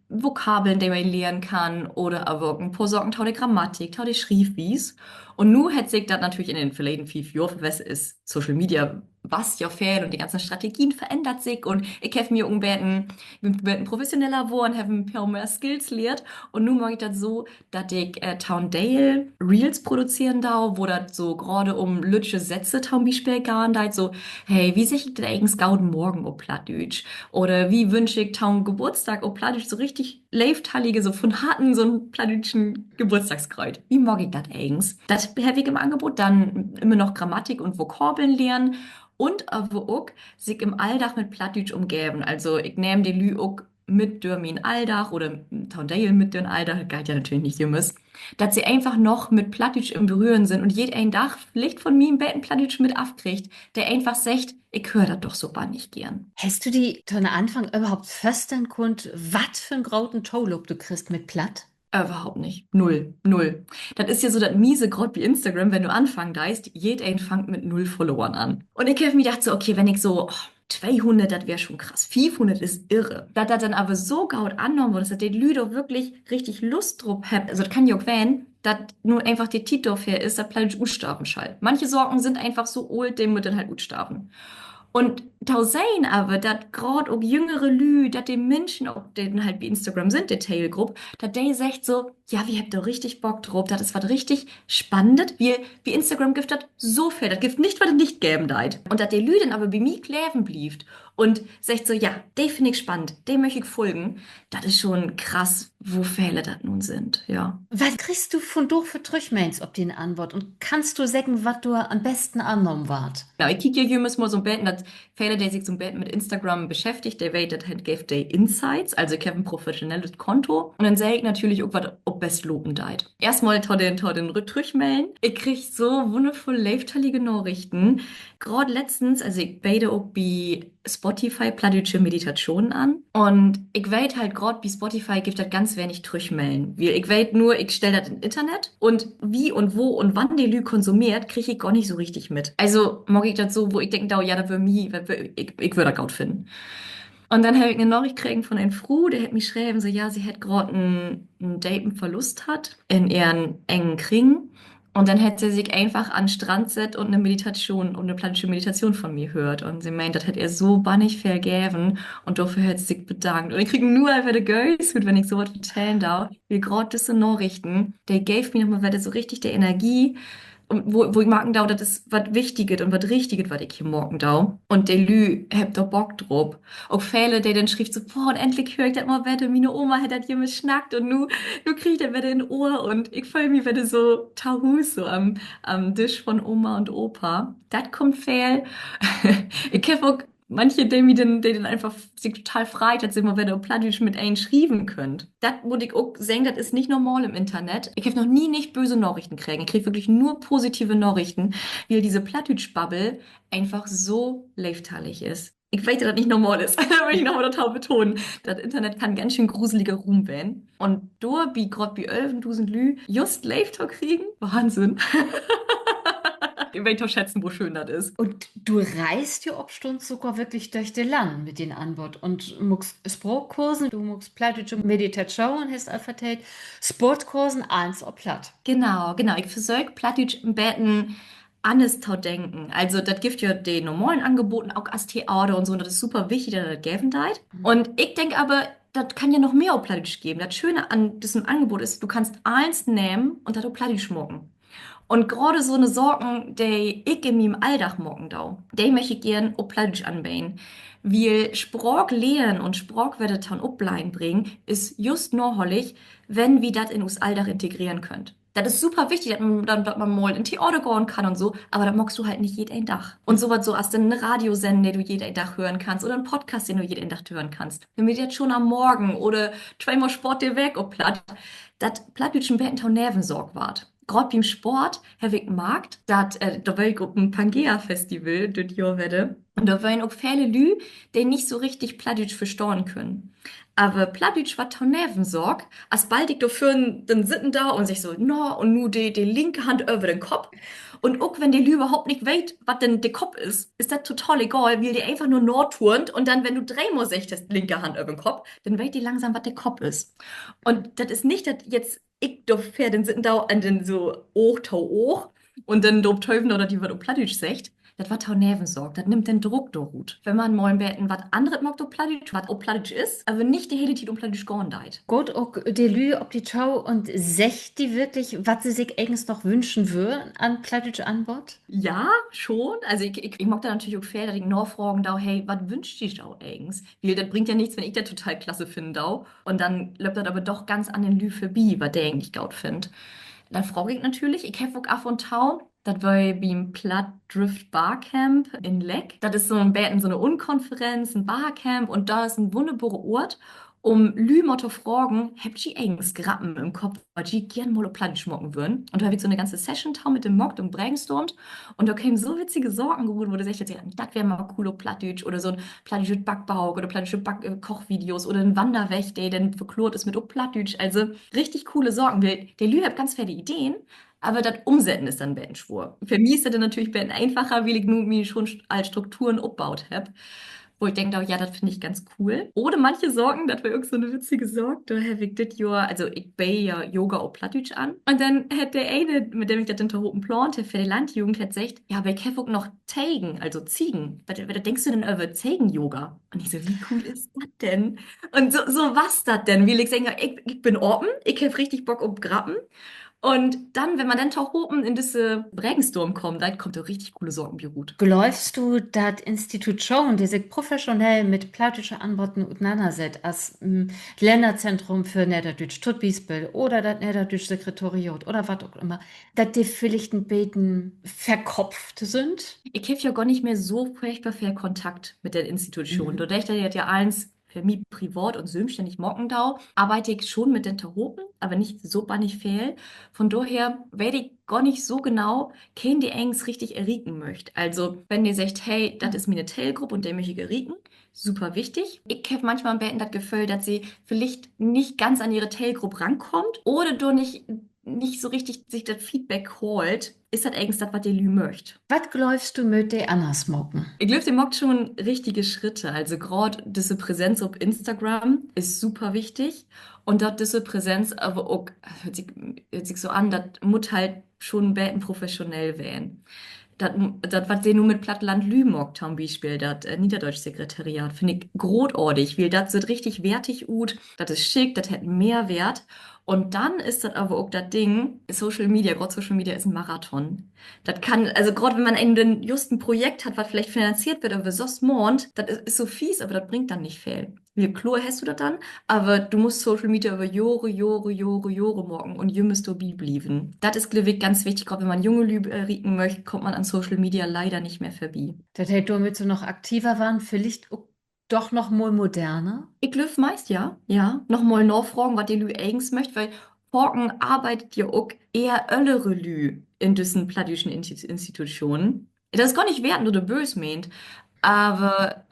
Speaker 5: Vokabeln, die man lernen kann, oder aber auch ein paar Sorgen tau die Grammatik, tau die Schriftwies. Und nu hat sich das natürlich in den verleden 5 Jahren, was ist Social Media, was ja fehlt und die ganzen Strategien verändert sich und ich habe mir bin professioneller geworden, habe ein paar mehr Skills lehrt und nun mache ich das so, dass ich Towndale Reels produzieren da, wo das so gerade um lütsche Sätze zum Beispiel gehen, da so, hey, wie sehe ich denn eigentlich gauden morgen auf Plattdeutsch? Oder wie wünsche ich Town Geburtstag auf Plattdeutsch so richtig leiftallige, so von harten, so einen plattdeutschen Geburtstagskreuz. Wie mag ich das eigentlich? Das habe ich im Angebot, dann immer noch Grammatik und Vokabeln lernen und aber auch sich im Alldach mit Plattdeutsch umgeben. Also ich nehme die Lü auch mit Dürmin Alldach oder Towndale mit den Alldach, das galt ja natürlich nicht jemals, dass sie einfach noch mit Plattdeutsch im Berühren sind und jeder ein Dach vielleicht von mir im Betten Plattdeutsch mit aufkriegt, der einfach sagt, ich höre das doch super nicht gern.
Speaker 4: Hast du die von Anfang überhaupt feststellen konnt, was für einen grauten Tolook du kriegst mit Platt?
Speaker 5: Überhaupt nicht. Null. Das ist ja so das miese Grad wie Instagram, wenn du anfangen deist, jeder fängt mit 0 Followern an. Und ich habe mir gedacht so, okay, wenn ich so 200, das wäre schon krass. 500 ist irre. Dass das dann aber so gaut angenommen wurde, dass die Leute wirklich richtig Lust drauf haben. Also das kann ich auch wählen, dass nur einfach die Titel her ist, dass Plattdeutsch Utstaben schalt. Manche Sorgen sind einfach so alt, dem wird dann halt Utstaben. Und tausein aber, dass gerade auch jüngere Lü, dass die Menschen, auch denen halt wie Instagram sind, die Tailgruppe, dass die sagt so, ja, wir habt da richtig Bock drauf, das ist was richtig Spannendes. Wie Instagram gibt das so viel, das gibt nicht, was es nicht geben deit. Und dass die Lü dann aber bei mir kleben blieb und sagt so, ja, den finde ich spannend, dem möchte ich folgen. Das ist schon krass, wo Fälle das nun sind, ja.
Speaker 4: Was kriegst du von durch für Trüchmails ob den Antwort? Und kannst du sagen, was du am besten angenommen wart?
Speaker 5: Ja, ich kicke ja mal so ein bisschen, dass Fälle, die sich so ein bisschen mit Instagram beschäftigt, der weiß, das gibt die Insights, also ich habe ein professionelles Konto. Und dann sehe ich natürlich auch, was ob best loben deit. Erstmal to den Rückmelden. Ich krieg so wundervoll lebendige Nachrichten. Gerade letztens, also ich beide auch bei Spotify plattdeutsche Meditationen an. Und ich weiß halt gerade bei Spotify gibt das ganz wenig Trüchmelden. Weil ich weiß nur, ich stelle das ins Internet und wie und wo und wann die Lü konsumiert, kriege ich gar nicht so richtig mit. Also mag ich das so, wo ich denke, ja, da würde mich, ich würde das gut finden. Und dann habe ich eine Nachricht gekriegt von einem Fru, der hat mich geschrieben, so, ja, sie hat gerade einen Date einen Verlust hat in ihren engen Kring. Und dann hätte sie sich einfach an den Strand set und eine Meditation und eine planische Meditation von mir hört. Und sie meint, das hätte er so bannig vergeben und dafür hat sie sich bedankt. Und ich kriege nur einfach die Gänsehaut, wenn ich sowas erzählen darf. Wie gerade diese Nachrichten, der gave mir nochmal wieder so richtig der Energie. Und wo ich merken da, das ist was Wichtiges und was Richtiges, was ich hier morgen da. Und der Lü habt da Bock drauf. Auch Fälle, der dann schrieb so, boah, und endlich höre ich das mal weiter, meine Oma hat das hier geschnackt und nu krieg ich das wieder in Ohr und ich fühle mich wieder so Tahus so am Tisch von Oma und Opa. Das kommt fehl. Ich habe auch manche, die den einfach sich total freut, dass sie mal wieder Plattdeutsch mit einschreiben könnt. Das muss ich auch sagen, das ist nicht normal im Internet. Ich habe noch nie nicht böse Nachrichten gekriegt. Ich kriege wirklich nur positive Nachrichten, weil diese Plattdeutsch-Bubble einfach so lebendig ist. Ich weiß, dass das nicht normal ist. Da will ich nochmal total betonen. Das Internet kann ganz schön gruseliger Ruhm werden. Und da, wie gerade bei 11.000 Lü, just Lebendig kriegen, Wahnsinn. Ich will doch schätzen, wo schön das ist.
Speaker 4: Und du reist ja ob Stunden sogar wirklich durch den Land mit den Antwort und muckst Sprachkursen, du muckst plattdeutsche Meditation, hast vertellt, Sportkursen, eins ob platt.
Speaker 5: Genau. Ich versuche Plattdeutsch im Betten anders zu denken. Also, das gibt ja den normalen Angeboten auch als Theater und so, und das ist super wichtig, dass das geben deit. Und ich denke aber, das kann ja noch mehr auf Plattdeutsch geben. Das Schöne an diesem Angebot ist, du kannst eins nehmen und das auf Plattdeutsch schmucken. Und gerade so eine Sorgen, die ich in meinem Alltag morgen da, die möchte ich gern auf Plattdeutsch anbauen. Weil Sprach lernen und Sprachwerte dann upline bringen, ist just nur hollig, wenn wir das in uns Alltag integrieren könnt. Das ist super wichtig, dass man mal in Theater gehen kann und so, aber da magst du halt nicht jeden Tag. Und sowas so als einen Radiosender, den du jeden Tag hören kannst, oder einen Podcast, den du jeden Tag hören kannst. Wenn wir jetzt schon am Morgen oder zweimal Sport dir weg ob Platt, das Plattdeutschen Bettentau Nervensorg wart. Gerade beim Sport, Herr Wick Markt, da war ich auf ein Pangea-Festival, das Jahr werde. Und da waren auch viele Lü, die nicht so richtig Plattdeutsch verstehen können. Aber Plattdeutsch war tau Nervensorg, als bald ich dafür dann sitzen da und sich so, no, und nu die linke Hand über den Kopf. Und auch wenn die Lü überhaupt nicht weiß, was denn der Kopf ist das total egal, weil die einfach nur turnt und dann, wenn du dreimal sagst, linke Hand über den Kopf, dann weiß die langsam, was der Kopf ist. Und das ist nicht, dass jetzt ich do Pferden sitten da an den so och und dann do Teufen oder die was auf Plattdeutsch sagt. Das war tau Nervensorg, das nimmt den Druck do Hut. Wenn man mal beten was anderes mag do Plattdeutsch, was auf Plattdeutsch ist, aber nicht die hele Zeit um Plattdeutsch gehen deit.
Speaker 4: Gut, auch die Lü ob die Schau und secht die wirklich, was sie sich eigens noch wünschen würden an plattdeutsche Antwort?
Speaker 5: Ja, schon. Also ich mag da natürlich auch fair, dass ich nachfragen da, hey, was wünscht dich da eigens? Weil das bringt ja nichts, wenn ich das total klasse finde da. Und dann läuft das aber doch ganz an den Lü vorbei, was der eigentlich gut findet. Dann frage ich natürlich, ich habe auch ab und tau, das war beim Plattdrift Barcamp in Leck. Das ist so ein Beten, so eine Unkonferenz, ein Barcamp und da ist ein wunderbarer Ort, um Lü mal zu fragen, habt ihr eigens Grappen im Kopf, was ihr gern mal auf Plattdeutsch mocken würden? Und da habe ich so eine ganze Session tau mit dem Mockt und brainstormt und da kämen so witzige Sorgen geholt, wo du sagst, ja, das wäre mal cool auf Plattdeutsch oder so ein plattdeutsches Backbauch oder plattdeutsche Kochvideos oder ein Wanderweg, der dann verklort ist mit auf Plattdeutsch. Also richtig coole Sorgen. Der Lü hat ganz viele Ideen. Aber das Umsetzen ist dann ein schwur. Für mich ist das dann natürlich ein einfacher, weil ich nun mir schon als Strukturen aufgebaut habe. Wo ich denke, ja, das finde ich ganz cool. Oder manche Sorgen, das war irgend so eine witzige Sorge, da habe ich das Jahr, also ich bei ja Yoga auf Plattdeutsch an. Und dann hat der eine, mit dem ich das hinter Hopen plante, für die Landjugend, hat gesagt, ja, aber ich habe auch noch Ziegen, also Ziegen. Was denkst du denn über Ziegen-Yoga? Und ich so, wie cool ist das denn? Und so was das denn? Wie ich sage, ich bin offen, ich habe richtig Bock auf Grappen. Und dann, wenn man dann doch oben in diese Regensturm kommt, dann kommt auch richtig coole Sorgenbierut.
Speaker 4: Glaubst du, das Institut schon, die sich professionell mit plattischen Antworten auseinandersetzt, als Länderzentrum für Niederdeutsch Tuttbispel oder das Niederdeutsch Sekretariat oder was auch immer, dass die vielleicht ein bisschen verkopft sind?
Speaker 5: Ich habe ja gar nicht mehr so furchtbar viel Kontakt mit der Institution.
Speaker 4: Mhm.
Speaker 5: Dadurch, dass ich ja eins für mich privat und selbstständig Mockendau, arbeite ich schon mit den Tahopen, aber nicht so bannig viel. Von daher werde ich gar nicht so genau, kennen die Engs richtig errieken möchte. Also, wenn ihr sagt, hey, das ist meine Tailgruppe und der möchte ich errieken, super wichtig. Ich habe manchmal am Betten das Gefühl, dass sie vielleicht nicht ganz an ihre Tailgruppe rankommt oder du nicht so richtig sich das Feedback holt, ist das eigentlich das, was die Lü möchte.
Speaker 4: Was glaubst du mit der anders mocken?
Speaker 5: Ich glaube, der macht schon richtige Schritte. Also gerade diese Präsenz auf Instagram ist super wichtig. Und dort diese Präsenz aber auch, hört sich so an, das muss halt schon ein bisschen professionell werden. Das, was sie nur mit Plattland Lübeck zum Beispiel, das Niederdeutsch-Sekretariat, finde ich großartig, weil das sieht richtig wertig gut, das ist schick, das hat einen Mehrwert. Und dann ist das aber auch das Ding, Social Media, gerade Social Media ist ein Marathon. Das kann, also gerade wenn man just ein Projekt hat, was vielleicht finanziert wird, aber sonst Mond, das ist so fies, aber das bringt dann nicht viel. Wie klar hast du das dann? Aber du musst Social Media über Jahre morgen und ihr müsst dabei bleiben. Das ist, glaube ich, ganz wichtig. Gerade wenn man junge Lübe rieken möchte, kommt man an Social Media leider nicht mehr vorbei.
Speaker 4: Das hätte damit so noch aktiver waren, vielleicht auch doch noch mal moderner?
Speaker 5: Ich glaube meist ja, ja. Nochmal nachfragen, was die Lü eigens möchte, weil Forken arbeitet ja auch eher öllere Lü in diesen plattdeutschen Institutionen. Das ist gar nicht wertend oder bös meint, aber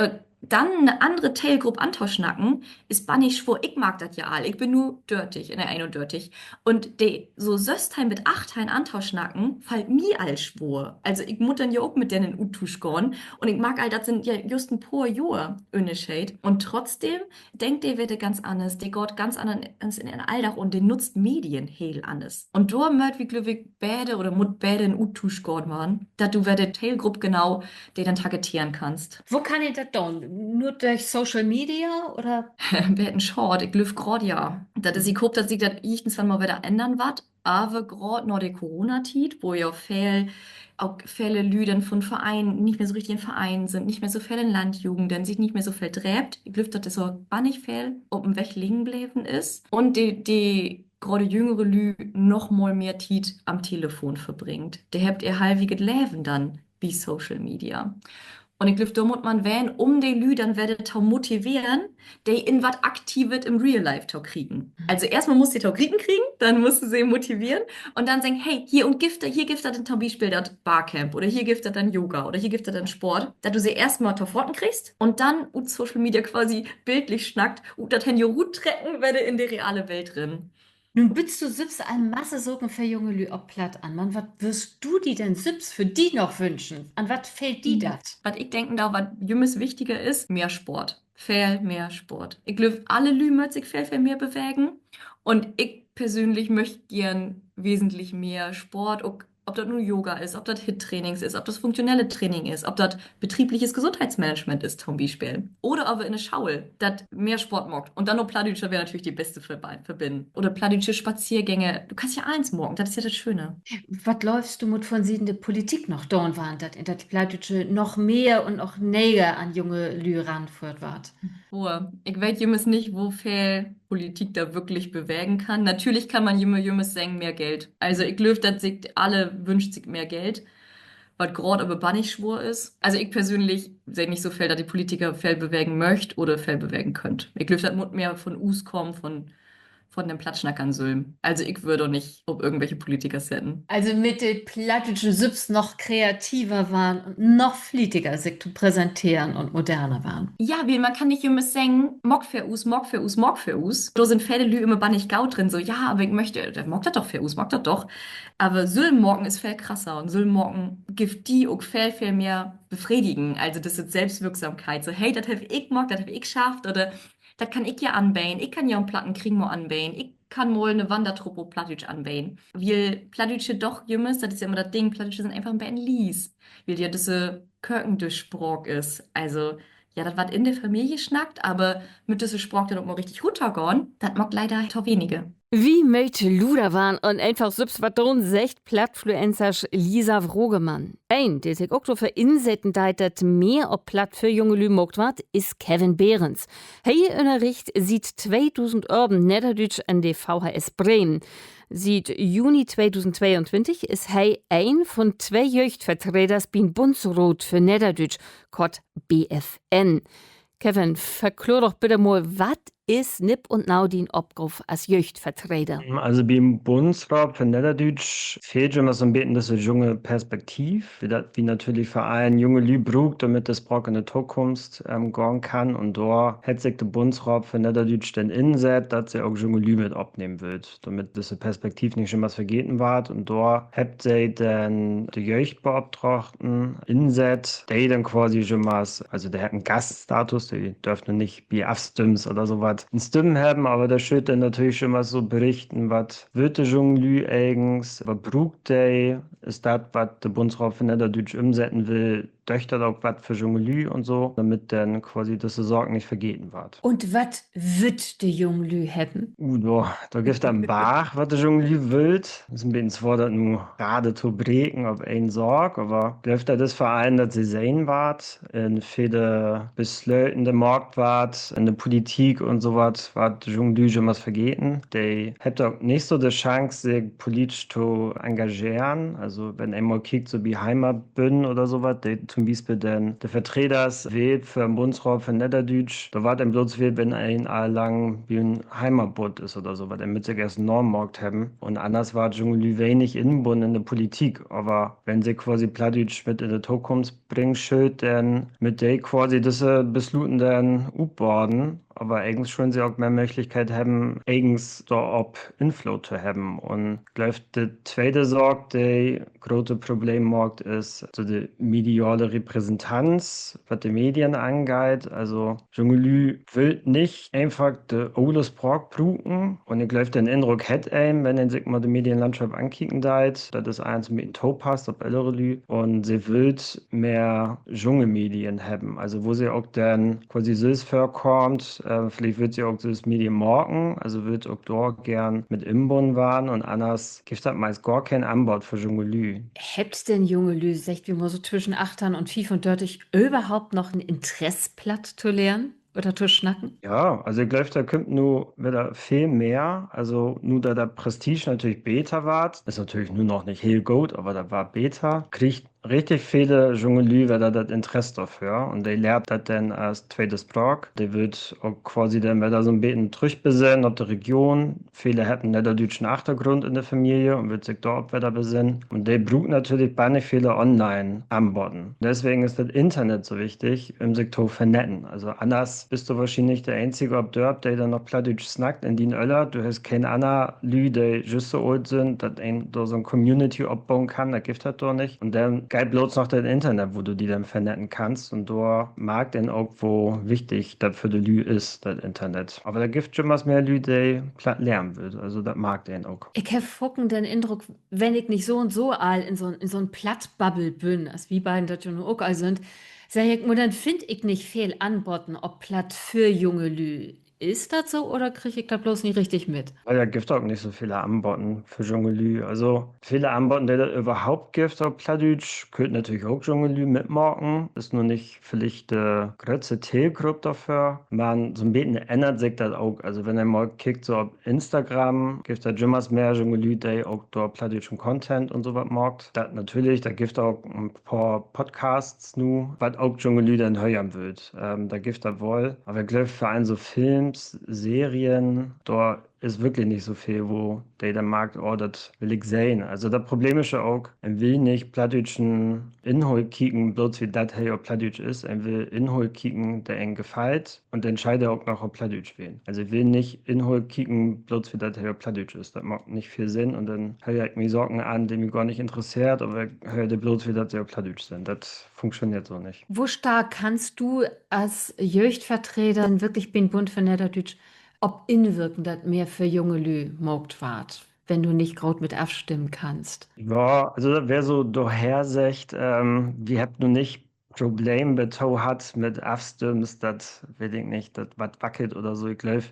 Speaker 5: dann eine andere Tailgruppe antauschnacken, ist bannig schwur. Ich mag das ja all. Ich bin nur dörtig, in der 31. Und die so Söstheim mit 8 antauschnacken, fällt mir all schwur. Also ich muss dann ja auch mit denen in Utusch gehen. Und ich mag all, das sind ja just ein paar Jahre Unterschied. Und trotzdem denkt der wird ganz anders. Der geht ganz anders in den Alltag und der nutzt Medien heel anders. Und da möcht wie glücklich Bäde oder Mut Bäde in Utusch gehen waren, dass du wer der Tailgruppe genau, der dann targetieren kannst.
Speaker 4: Wo kann ich das tun? Nur durch Social Media oder?
Speaker 5: Wir hätten Short, ich glaube gerade ja. Das ist, ich hoffe, dass sich das irgendwann mal wieder ändern wird. Aber gerade nach der Corona-Zeit, wo ja auch viele Lüden von Vereinen nicht mehr so richtig in Vereinen sind, nicht mehr so viel in Landjugenden, sich nicht mehr so viel treibt. Ich glaube, dass das so bannig viel auf dem Weg liegen geblieben ist. Und die gerade jüngere Lü noch mal mehr Zeit am Telefon verbringt. Der habt ihr halbiges Leben dann wie Social Media. Und ich glaube, da muss man wählen, um die Lü dann werdet tau motivieren, die in was Aktives im Real Life tau kriegen. Also erstmal musst du tau kriegen, dann musst du sie motivieren und dann sagen, hey, hier gibt dann zum Beispiel das Barcamp oder hier gibt dann Yoga oder hier gibt dann Sport, dass du sie erstmal tau forten kriegst und dann ut Social Media quasi bildlich schnackt und das Handy gut trecken werde in die reale Welt drin.
Speaker 4: Nun bist du selbst eine Masse Sorgen für junge Lü ob platt an. Man, was wirst du die denn selbst für die noch wünschen? An was fehlt die das?
Speaker 5: Was ich denke, da, was jümmes wichtiger ist, mehr Sport. Viel mehr Sport. Ich glaube, alle Lü möchten sich viel mehr bewegen. Und ich persönlich möchte gern wesentlich mehr Sport. Ob das nur Yoga ist, ob das HIIT-Trainings ist, ob das funktionelle Training ist, ob das betriebliches Gesundheitsmanagement ist, zum Beispiel. Oder aber in eine Schaul, das mehr Sport macht. Und dann noch Plattdeutscher wäre natürlich die beste verbinden. Oder plattdeutsche Spaziergänge. Du kannst ja eins morgen, das ist ja das Schöne.
Speaker 4: Was läufst du mit von Sieden der Politik noch dauern waren, dass in der Plattdeutsche noch mehr und noch näher an junge Lü ranführt ward?
Speaker 5: Ich weiß jemals nicht, wo viel Politik da wirklich bewegen kann. Natürlich kann man jemals sagen, mehr Geld. Also ich glaube, dass sich alle wünscht sich mehr Geld, was gerade aber bannig schwur ist. Also ich persönlich sehe nicht so viel, dass die Politiker viel bewegen möchte oder viel bewegen könnt. Ich glaube, das muss mehr von Us kommen, von den Platschnackern Sülm. Also ich würde auch nicht ob irgendwelche Politiker setzen.
Speaker 4: Also mit den plattdeutschen Sips noch kreativer waren und noch fließiger sich zu präsentieren und moderner waren.
Speaker 5: Ja, weil man kann nicht immer sagen, Mock für us, Mock für us, Mock für us. Da sind viele Lü immer bannig gaut drin, so, ja, aber ich möchte, der Mock das doch für us, Mock das doch. Aber Sülmorgen ist viel krasser und Sülmorgen gibt die auch viel mehr befriedigen. Also das ist Selbstwirksamkeit. So, hey, das habe ich Mock, das habe ich geschafft oder das kann ich ja anbauen. Ich kann ja einen Platten kriegen mal anbauen. Ich kann mal eine Wandertruppe Plattdeutsch anbauen. Weil Plattdeutsche doch jümmes, das ist ja immer das Ding, Plattdeutsche sind einfach ein bisschen lies. Weil ja diese Kirkendurchsprach ist. Also Ja, das wird in der Familie schnackt, aber mit dieser Sprache dann auch mal richtig runtergehen, das mag leider doch wenige.
Speaker 1: Wie möchte Luder waren und einfach Subsvaton secht Plattfluenzers Lisa Vrogemann. Ein, der sich auch für Insetten deitet, mehr ob Platt für junge Lü mogt wat, ist Kevin Behrens. Hey Unterricht sieht 2000 Urban Niederdütsch an der VHS Bremen. Seit Juni 2022 ist hij ein von 2 Jeugdvertreters bin Bundesrat für Niederdütsch, kort BFN. Kevin, verklor doch bitte mal, was ist Nipp und Nau den Obgruf als Jeugdvertreter?
Speaker 6: Also beim Bundesrat für Niederdütsch fehlt immer so ein bisschen diese junge Perspektiv, wie natürlich für einen junge Lü braucht, damit das Brock in der Zukunft gehen kann. Und da hat sich der Bundesrat für Niederdütsch dann inset, dass sie auch junge Lü mit abnehmen wird, damit diese Perspektiv nicht schon was vergeten wird. Und da habt sie dann die Jeugdbeauftragten inset, die dann quasi schon was, also der hat einen Gaststatus, die dürfen nicht wie Afstims oder sowas ein Stimmen haben, aber da steht dann natürlich schon mal so berichten, was wird der junge Lü eigens, was braucht der, ist das, was der Bundesrat für Niederdütsch umsetzen will, döchter auch was für junge Lü und so, damit dann quasi diese Sorgen nicht vergeten wird.
Speaker 4: Und was wird der junge Lü haben?
Speaker 6: Da gibt es einen Bach, was der junge Lü will. Das ist ein bisschen zwar das nur gerade zu breken, ob ein Sorg, aber läuft das Verein, dass sie sehen wird, in viele beslötende Marktwart, in der Politik und sowas, was der junge Lü schon was vergeten. Die hat auch nicht so die Chance, sich politisch zu engagieren. Also wenn einmal kickt, so wie Heimatbünden oder sowas, die zum Beispiel dann der Vertreters wählt für den Bundesrat für Niederdütsch, da war dann bloß wählt, wenn ein allang wie ein Heimatbund ist oder so, weil dann mit sich erst einen Normmarkt haben. Und anders war Dschungel wenig Innenbund in der Politik. Aber wenn sie quasi Plattdeutsch mit in die Zukunft bringen, schuld, dann mit der quasi diese Besluten dann U-Borden. Aber eigentlich schon sie auch mehr Möglichkeit haben, eigens da ob Inflow zu haben. Und läuft die zweite Sorge, die große Problemmarkt ist, also die mediale Repräsentanz, was die Medien angeht. Also, Jungelü will nicht einfach die Oles Prog brauchen. Und ich glaube, den Eindruck hat wenn er sich mal die Medienlandschaft ankicken deit, dass das eins mit in Toe passt, ob ältere Lü. Und sie will mehr junge Medien haben. Also, wo sie auch dann quasi süß vorkommt, vielleicht wird sie auch das Medium morgen, also wird auch dort gern mit Imbun waren und anders gibt es meist gar kein Anbau für junge Lü.
Speaker 4: Habt denn junge Lü, sagt wie man so zwischen 8 und 35 überhaupt noch ein Interessplatt zu lernen oder zu schnacken?
Speaker 6: Ja, also ich glaube, da kommt nur wieder viel mehr. Also nur da der Prestige natürlich Beta war, ist natürlich nur noch nicht heel gut, aber da war Beta, kriegt richtig viele junge Lü, wer da das Interesse dafür. Und die lernt das dann als zweites Sprach. Die wird auch quasi dann wieder so ein bisschen zurückbesinnen auf die Region. Viele hätten niederdeutschen Achtergrund in der Familie und wird sich dort wieder besinnen. Und die braucht natürlich bei nicht viele online anboten. Deswegen ist das Internet so wichtig, im Sektor vernetzen. Also anders bist du wahrscheinlich der Einzige ob dort, der dann noch Plattdeutsch snackt in den Öller. Du hast keine anderen Lü, die just so alt sind, dass ein da so ein Community aufbauen kann. Da gibt es doch nicht. Und dann geil bloß noch das Internet, wo du die dann vernetzen kannst. Und da mag dann auch, wo wichtig das für die Lü ist, das Internet. Aber da gibt schon was mehr Lü, die platt lernen will. Also das mag den auch.
Speaker 4: Ich habe fucken den Eindruck, wenn ich nicht so und so all in so ein Plattbubble bin, als wie beiden das ja nur auch all sind, sag ich mir, dann finde ich nicht viel anboten, ob platt für junge Lü. Ist das so oder kriege ich das bloß nicht richtig mit?
Speaker 6: Weil ja gibt auch nicht so viele Anboten für junge Lü. Also viele Anboten, die das überhaupt gibt auf Plattdeutsch, könnt natürlich auch junge Lü mitmachen. Ist nur nicht vielleicht die größte Zielgruppe dafür. Man, so ein bisschen ändert sich das auch. Also wenn ihr mal kickt, so auf Instagram, gibt es da jemals mehr junge Lü, die auch da plattdeutschen Content und so was mag. Das natürlich, da gibt es auch ein paar Podcasts nu, was auch junge Lü dann hören wird. Da gibt es das wohl. Aber ich glaube, für einen so Films, Serien, da ist wirklich nicht so viel, wo der dann mag, oh, das will ich sehen. Also das Problem ist ja auch, er will nicht plattdeutschen Inhalt kicken, bloß wie das hier auf Plattdeutsch ist. Er will Inhalt kicken, der ihm gefällt und entscheidet auch noch auf Plattdeutsch wählen. Also ich will nicht Inhalt kicken, bloß wie das hier auf Plattdeutsch ist. Das macht nicht viel Sinn und dann höre ich mir Sorgen an, die mich gar nicht interessiert, aber ich höre bloß wie das hier auf Plattdeutsch sind. Das funktioniert so nicht.
Speaker 4: Wo stark kannst du als Jeugdvertreter wirklich den Bund für Niederdütsch ob inwirken, das mehr für junge Lü mogt wart, wenn du nicht graut mit abstimmen kannst?
Speaker 6: Ja, also das wäre so dahersicht, wir habt nur nicht Problem beto hat mit Afstimms, das weiß ich nicht, das was wackelt oder so. Ich glaube,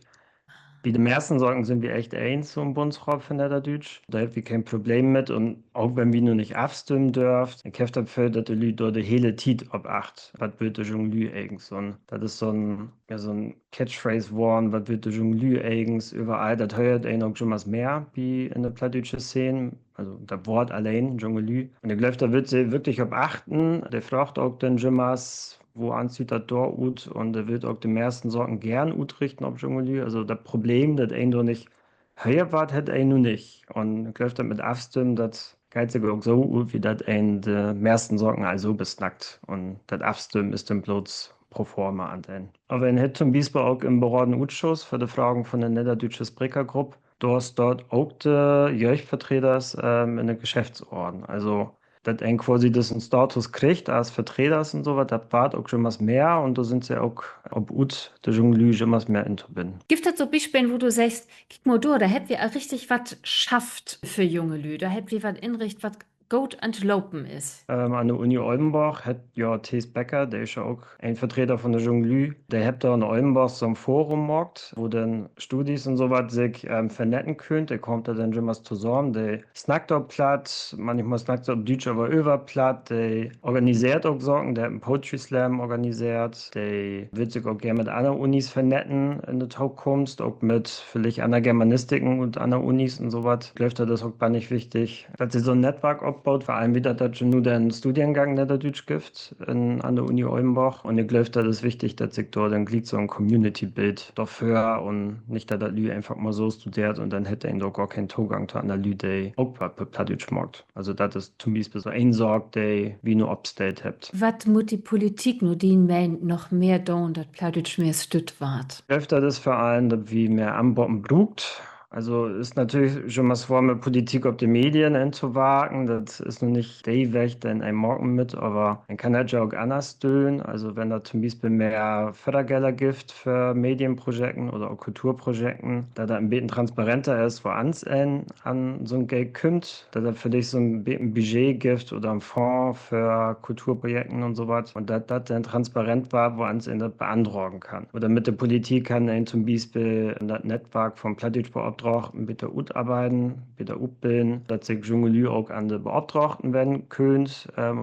Speaker 6: bei den meisten Sorgen sind wir echt eins so im Bundesrat von Niederdeutsch. Da haben wir kein Problem mit. Und auch wenn wir nur nicht abstimmen dürfen, ich habe dafür, dass die Leute dort die hele Zeit ob acht. Was wird der Jonglü eigens? Und das ist so ein Catchphrase geworden, was wird der Jonglü eigens überall. Das hört einen auch schon was mehr, wie in der plattdeutsche Szene. Also das Wort allein, Jonglü. Und ich glaube, da wird sie wirklich ob achten. Der fragt auch den Jimmers, wo anzieht das dort ut und er wird auch die meisten Sorten gern utrichten auf Jonglü. Also das Problem, das ein doch nicht höher war, hat ein nur nicht. Und ich glaube, mit Abstimmen, das geht sich auch so ut, wie das ein die meisten Sorten also besnackt. Und das Abstimmen ist dann bloß pro forma an den. Aber in hat zum Beispiel auch im Beraten Utschuss für die Fragen von der Niederdeutsche Sprechergruppe, du hast dort auch die Jörgvertreters in der Geschäftsordnung. Also dass ein quasi diesen Status kriegt als Vertreters und so was, das war auch schon was mehr und da sind sie auch, ob ut, der Jonglü schon was mehr into bin.
Speaker 4: Gibt es so Beispiele, wo du sagst, guck mal da hätten wir auch richtig was schafft für junge Lü, da hätten wir was inricht, was gut entlopen ist.
Speaker 6: An der Uni Oldenburg hat ja Thees Becker, der ist ja auch ein Vertreter von der Jonglü, der hat da in Oldenburg so ein Forum gemacht, wo dann Studis und so was sich vernetzen können. Der kommt da dann schon was zusammen, der snackt auch platt, manchmal snackt er auf Deutsch, aber über platt, der organisiert auch Sachen, der hat einen Poetry Slam organisiert, der wird sich auch gerne mit anderen Unis vernetzen in der Taukunft, auch mit vielleicht anderen Germanistiken und anderen Unis und so was. Läuft da das auch gar nicht wichtig, dass sie so ein Netzwerk aufbaut, vor allem wieder, dass schon nur den Studiengang Niederdeutsch gibt an der Uni Oldenburg. Und ich glaube, das ist wichtig, dass sich dort dann glied so ein Community-Bild dafür und nicht, dass das Lü einfach mal so studiert und dann hätte er doch gar keinen Zugang zu einer Lü, die auch was für Plattdeutsch macht. Also das ist zum Beispiel so ein Sorg, der wie nur Upstate habt.
Speaker 4: Was muss die Politik nur die meint noch mehr tun, dass Plattdeutsch mehr stützt wird?
Speaker 6: Ich glaube, das ist vor allem, dass wir mehr Anboten brugt. Also ist natürlich schon was vor mit Politik auf die Medien einzuwagen. Das ist noch nicht der Weg, den ein Morgen mit, aber man kann das ja auch anders tun. Also wenn da zum Beispiel mehr Fördergelder gibt für Medienprojekten oder auch Kulturprojekten, da ein bisschen transparenter ist, wo an so ein Geld kommt, da für dich so ein bisschen Budget gibt oder ein Fonds für Kulturprojekten und so was und dass das dann transparent war, wo ans das beantragen kann. Oder mit der Politik kann ein zum Beispiel das Netzwerk vom Plattdeutsch Beauftragten mit der UT arbeiten, mit der UT bilden, dass sich Jonglü auch an die Beauftragten wenden können,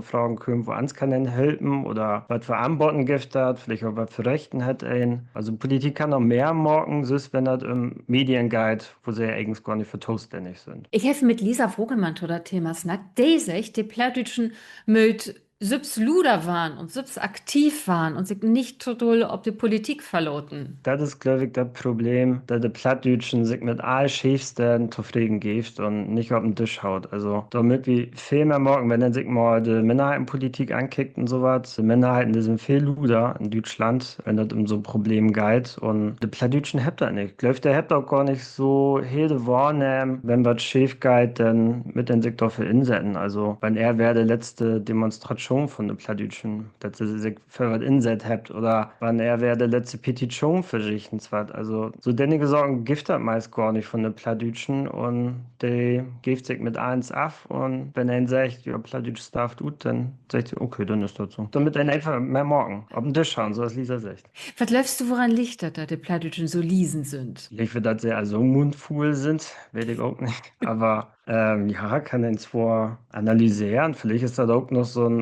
Speaker 6: fragen können, wo ans kann denn helfen oder was für Antworten gibt hat, vielleicht auch was für Rechten hat ein. Also Politik kann noch mehr morgen, süß, wenn das im Medienguide, wo sie ja eigentlich gar nicht für zuständig sind.
Speaker 4: Ich helfe mit Lisa Vogelmann zu das Thema snackt. Die sagt, die Plattdeutschen mit sübs luder waren und sübs aktiv waren und sich nicht so doll ob die Politik verloten.
Speaker 6: Das ist, glaube ich, das Problem, dass die Plattdeutschen sich mit all Schiefsten zufrieden gibt und nicht auf den Tisch haut. Also, damit wie viel mehr morgen, wenn er sich mal die Minderheitenpolitik ankickt und sowas, die Minderheiten, die sind viel luder in Deutschland, wenn das um so ein Problem geht. Und die Plattdeutschen habt das nicht. Ich glaube, der habt auch gar nicht so jede wahrnehmen, wenn was schief geht, dann mit den sich dafür insetzen. Also, wenn er wäre die letzte Demonstration von den Plattdeutschen, dass sie sich für was inset habt oder wann er wäre der letzte Petition für sich und zwar. Also so dennige Sorgen gibt das meist gar nicht von den Plattdeutschen und die gibt sich mit eins ab und wenn er sagt, ja, Plattdeutsch darf tut, dann sagt er, okay, dann ist das so. Damit er einfach mehr morgen auf den Tisch schauen, so als Lisa sagt.
Speaker 4: Was läufst du, woran liegt das, dass die Plattdeutschen so liesen sind?
Speaker 6: Ich will, dass sie also mundfuhl sind, weiß ich auch nicht. Aber ja, kann ihn zwar analysieren, vielleicht ist das auch noch so ein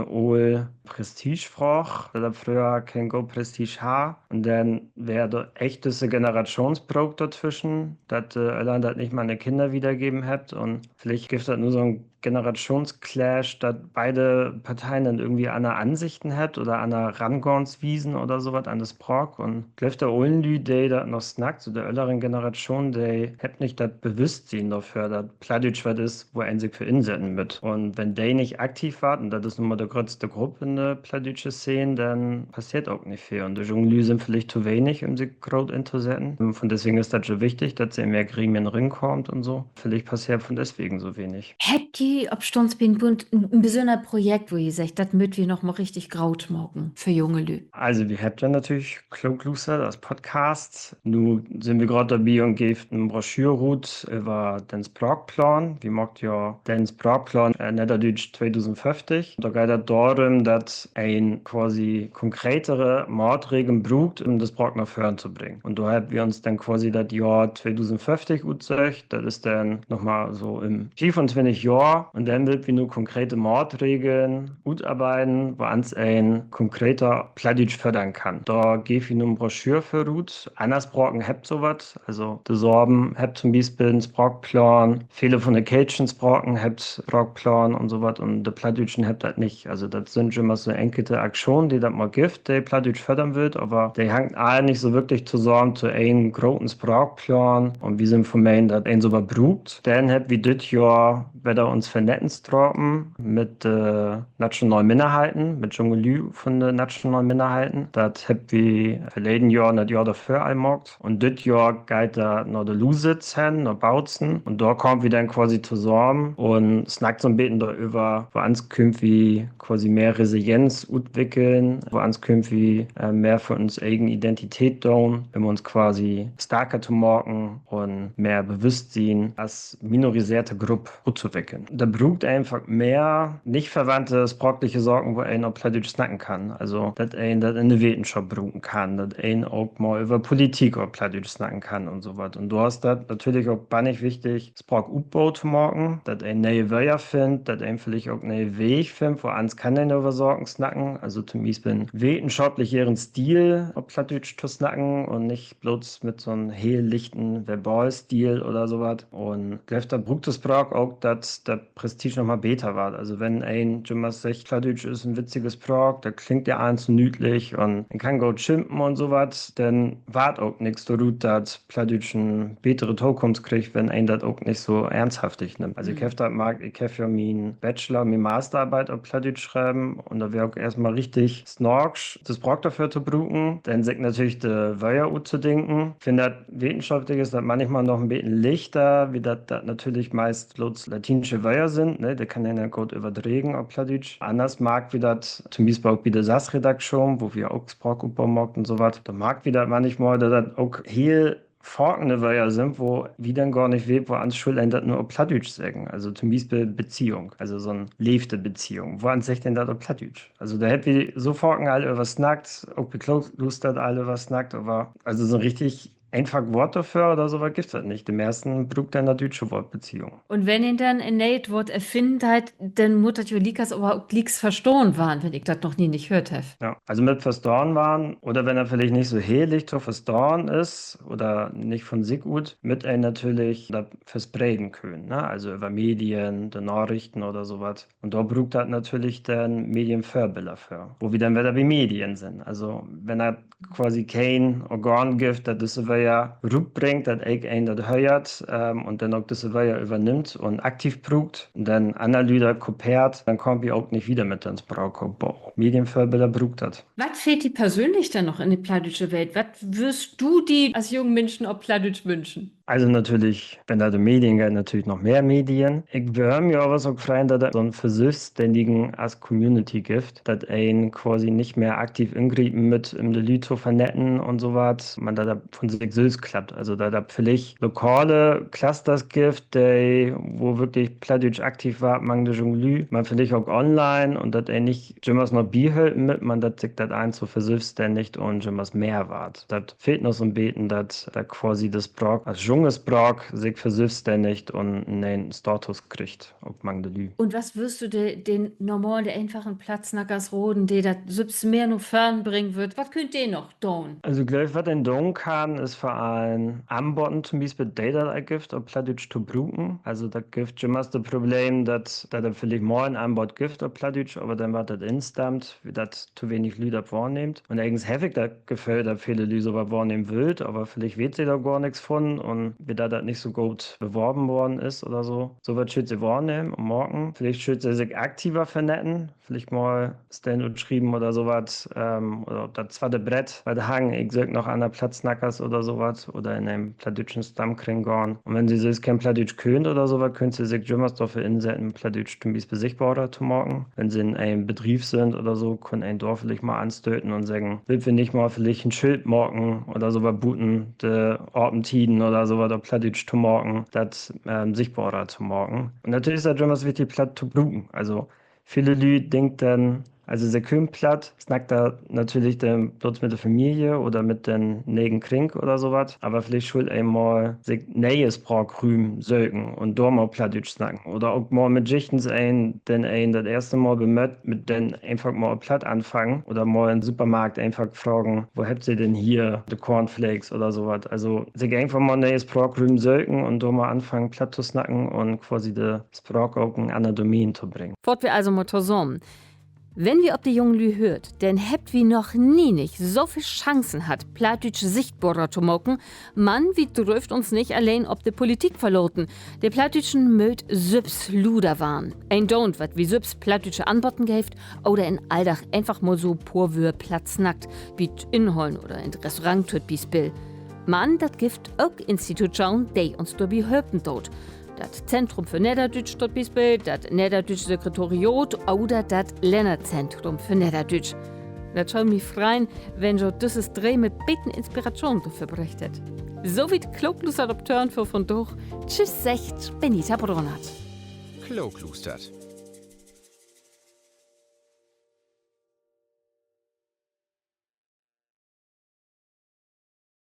Speaker 6: Prestigefrage, da früher kein Go Prestige haben. Und dann wäre da echt diese Generationsbruch dazwischen, dass Irland das nicht meine Kinder wiedergeben hat. Und vielleicht gibt es nur so ein Generationsclash, dass beide Parteien dann irgendwie andere Ansichten hat oder andere Rangornswiesen oder sowas an das Prog. Und ich glaube, der Olenlü, der da noch snackt, so der älteren Generation, der hat nicht das Bewusstsein dafür, dass Plattdeutsch was ist, wo er sich für insetzen mit. Und wenn der nicht aktiv war, und das ist nun mal der größte Gruppe in der plattdeutsche Szene, dann passiert auch nicht viel. Und die Jonglü sind vielleicht zu wenig, um sich groß einzusetzen. Von deswegen ist das schon wichtig, dass sie in mehr Gremien reinkommt und so. Vielleicht passiert von deswegen so wenig.
Speaker 4: Hätt die ob Stonsbund ein besonderes Projekt, wo ihr sagt, das müsst wir noch mal richtig graut machen für junge Lü?
Speaker 6: Also wir habt ja natürlich Klugluster, das Podcast. Nun sind wir gerade dabei und geben eine Broschüre über den Sprachplan. Wir macht ja den Sprachplan Niederdeutsch 2050. Da geht es darum, dass dat ein quasi konkretere Maatregeln brucht, um das Brok nach vorn zu bringen. Und da haben wir uns dann quasi das Jahr 2050 utsucht. Das ist dann nochmal so im 24 Jahr. Und dann wird wir nur konkrete Maatregeln utarbeiten, wo uns ein konkreter Plattdeutsch fördern kann. Da gebe ich nur eine Broschüre für Rut. Anders Brocken habt sowas. Also die Sorben habt zum Beispiel einen Sprachplan. Viele von den Kelchens Brocken habt Sprachplan und sowas. Und die Plattdeutschen habt das nicht. Also das sind schon mal so enkelte Aktionen, die das mal gibt, die Plattdeutsch fördern wird. Aber die hängt alle nicht so wirklich zusammen zu einem großen Sprachplan. Und wir sind von mir, dass ein sowas brucht. Dann habt wir das Jahr wieder uns vernetzen stroppen mit nationalen Minderheiten, mit Dschungelü von den nationalen Minderheiten. Das habt wir verleden Jahr und das Jahr dafür einmockt. Und das Jahr geht da nach der Lusitz hin, nach Bautzen. Und da kommen wir dann quasi zusammen und snackt so ein bisschen darüber, wo uns künftig quasi mehr Resilienz entwickeln, wo uns künftig mehr für uns eigene Identität tun, wenn wir uns quasi stärker zu morgen und mehr Bewusstsein als minorisierte Gruppe zu entwickeln. Da braucht einfach mehr nicht verwandte sprachliche Sorgen, wo ein auf Plattdeutsch snacken kann. Also, dass ein das in der Wissenschaft brauchen kann, dass ein auch mal über Politik auf Plattdeutsch snacken kann und so was. Und du hast das natürlich auch bannig wichtig, Sprachaufbau zu machen, dass ein neue Wörter findet, dass ein vielleicht auch neue Weg findet, wo ans kann ein über Sorgen snacken. Also, zum Beispiel wissenschaftlich ihren Stil auf Plattdeutsch zu snacken und nicht bloß mit so einem helllichten Verbalstil oder sowas. Und da braucht das Sprach auch, dass der Prestige nochmal besser war. Also wenn ein Jimmers sagt, Plattdeutsch ist ein witziges Sprach, da klingt der eins nütlich und man kann gut schimpfen und sowas, dann wart auch nichts so gut, dass Plattdeutsch ein bessere Zukunft kriegt, wenn ein das auch nicht so ernsthaftig nimmt. Also ich habe das mag, ich habe ja meinen Bachelor, meine Masterarbeit auf Plattdeutsch schreiben und da wäre auch erstmal richtig snorksch, das Sprach dafür zu brauchen. Dann sagt natürlich der Wörter zu denken. Ich finde das wissenschaftlich ist das manchmal noch ein bisschen lichter, wie das natürlich meist bloß latinische Wörter sind, ne? Der kann ja nicht gut übertragen auf Plattdeutsch. Anders mag wie das zum Beispiel auch bei der SAS-Redaktion, wo wir auch Sprachaufbau machen und so was. Da mag wie das manchmal, dass das auch hier folgende Wörter sind, wo wir dann gar nicht wissen, wo ans Schulend das nur auf Plattdeutsch sagen. Also zum Beispiel Beziehung, also so eine lebte Beziehung. Wo ans sich denn das auf Plattdeutsch? Also da hätten wir so folgen alle über snackt, auch beklust hat alle was snackt, aber also so ein richtig einfach Wort dafür oder sowas gibt es halt nicht. Im ersten braucht dann eine deutsche Wortbeziehung.
Speaker 4: Und wenn ihn dann ein neues Wort erfindet hat, dann muss das ja likas aber auch liks verstohlen waren, wenn ich das noch nie nicht gehört habe.
Speaker 6: Ja, also mit verstorben waren oder wenn er vielleicht nicht so helig zu verstorben ist oder nicht von sich gut, mit einem natürlich da verspreiten können, ne? Also über Medien, die Nachrichten oder sowas. Und da braucht das natürlich dann Medienvorbilder für, wo wir dann wieder bei Medien sind. Also wenn er quasi kein Organ gibt, das diese Wörter rückbringt, dass ich einen das hört und dann auch diese Wörter übernimmt und aktiv braucht und dann andere Leute kopiert, dann kommen wir auch nicht wieder mit ins Sprachaufbau. Medienvorbilder braucht das.
Speaker 4: Was fehlt dir persönlich denn noch in die plattdeutsche Welt? Was wirst du die als jungen Menschen auf Plattdeutsch wünschen?
Speaker 6: Also natürlich, wenn da die Medien geht, natürlich noch mehr Medien. Ich würde mir aber so freuen, dass es so einen Versuchsständigen als Community gibt, dass ein quasi nicht mehr aktiv ingreifen mit um die Leute zu vernetzen und so was, man da von sich selbst klappt. Also da vielleicht lokale Clusters gibt, die, wo wirklich Plattdeutsch aktiv war, man de Jonglü, man vielleicht auch online und dass er nicht Jimmers noch biehalten mit, man das sich das ein so versuchsständigt und Jimmers mehr wart. Das fehlt noch so ein Beten, dass da quasi das Brok als junges Brok sich verselbstständigt und einen Status kriegt, ob man de Lü.
Speaker 4: Und was wirst du den normalen, der einfachen Platz Roden, der das selbst mehr nur fernbringen wird? Was könnt ihr noch tun?
Speaker 6: Also, glaube ich, was ein tun kann, ist vor allem anboten, zum Beispiel Data gibt, auf Plattdeutsch zu brauchen. Also, da gibt immer das Problem, dass da vielleicht mal ein Anbot gibt auf Plattdeutsch, aber dann wird das instammt, wie das zu wenig Leute wahrnimmt. Und eigentlich habe ich das Gefühl, dass viele Leute sowas wahrnehmen will, aber vielleicht wird sie da gar nichts von und wie da das nicht so gut beworben worden ist oder so. So was schützt sie wahrnehmen und morgen. Vielleicht schützt sie sich aktiver vernetzen. Vielleicht mal Stand schreiben oder sowas. Oder das zweite Brett bei der Hang. Ich sag noch an der Platznackers oder sowas. Oder in einem plattdeutschen Stammkring gehen. Und wenn sie sich kein Plattdeutsch können oder sowas, können sie sich jemals dafür insetzen, Plattdeutsch zum Beispiel sichtbarer zu machen. Wenn sie in einem Betrieb sind oder so, können ein Dorf vielleicht mal anstöten und sagen, will wir nicht mal vielleicht ein Schild morgen oder sowas booten, de Ortentiden oder sowas auf Plattdeutsch zu morgen, das sichtbarer zu morgen. Und natürlich ist das immer wichtig, platt zu brauchen. Also viele Leute denken dann, Also sie können platt, snackt da natürlich dort mit der Familie oder mit den Negen Krink oder sowas, aber vielleicht schuld einmal sich neues Sprachgrün sögen und dort mal Plattdeutsch snacken. Oder auch mal mit Schichtens das erste Mal bemött, mit denen einfach mal platt anfangen oder mal im Supermarkt einfach fragen, wo habt ihr denn hier die Cornflakes oder sowas. Also sich einfach mal neues Sprachgrün sögen und dort mal anfangen platt zu snacken und quasi die Sprach auch in andere Domänen zu bringen.
Speaker 1: Fort wir also mal zusammen. Wenn wir ob die jungen Lü hört, dann habt wie noch nie nicht so viel Chancen hat, Plattdeutsch sichtbarer zu machen, man wie dürft uns nicht allein ob die Politik verloten. Der Plattdeutschen mögt sübs Luder waren. Ein Don't, wat wie sübs Plattdeutsche Antworten gäft oder in Alldach einfach mal so purwür Platz nackt, wie inholn oder in Restaurant tut bis Bill. Man, dat gift auch Institut schauen, die uns dobi höpen tot. Das Zentrum für Niederdeutsch tot Bispel, das Niederdeutsche Sekretariat oder das Länderzentrum für Niederdeutsch. Das schaut mich freuen, wenn jo dieses Dreh mit beten Inspiration dafür berichtet. So wie Kloklustert Opteuren für von durch. Tschüss, sagt Benita Brunert.
Speaker 7: Kloklustert.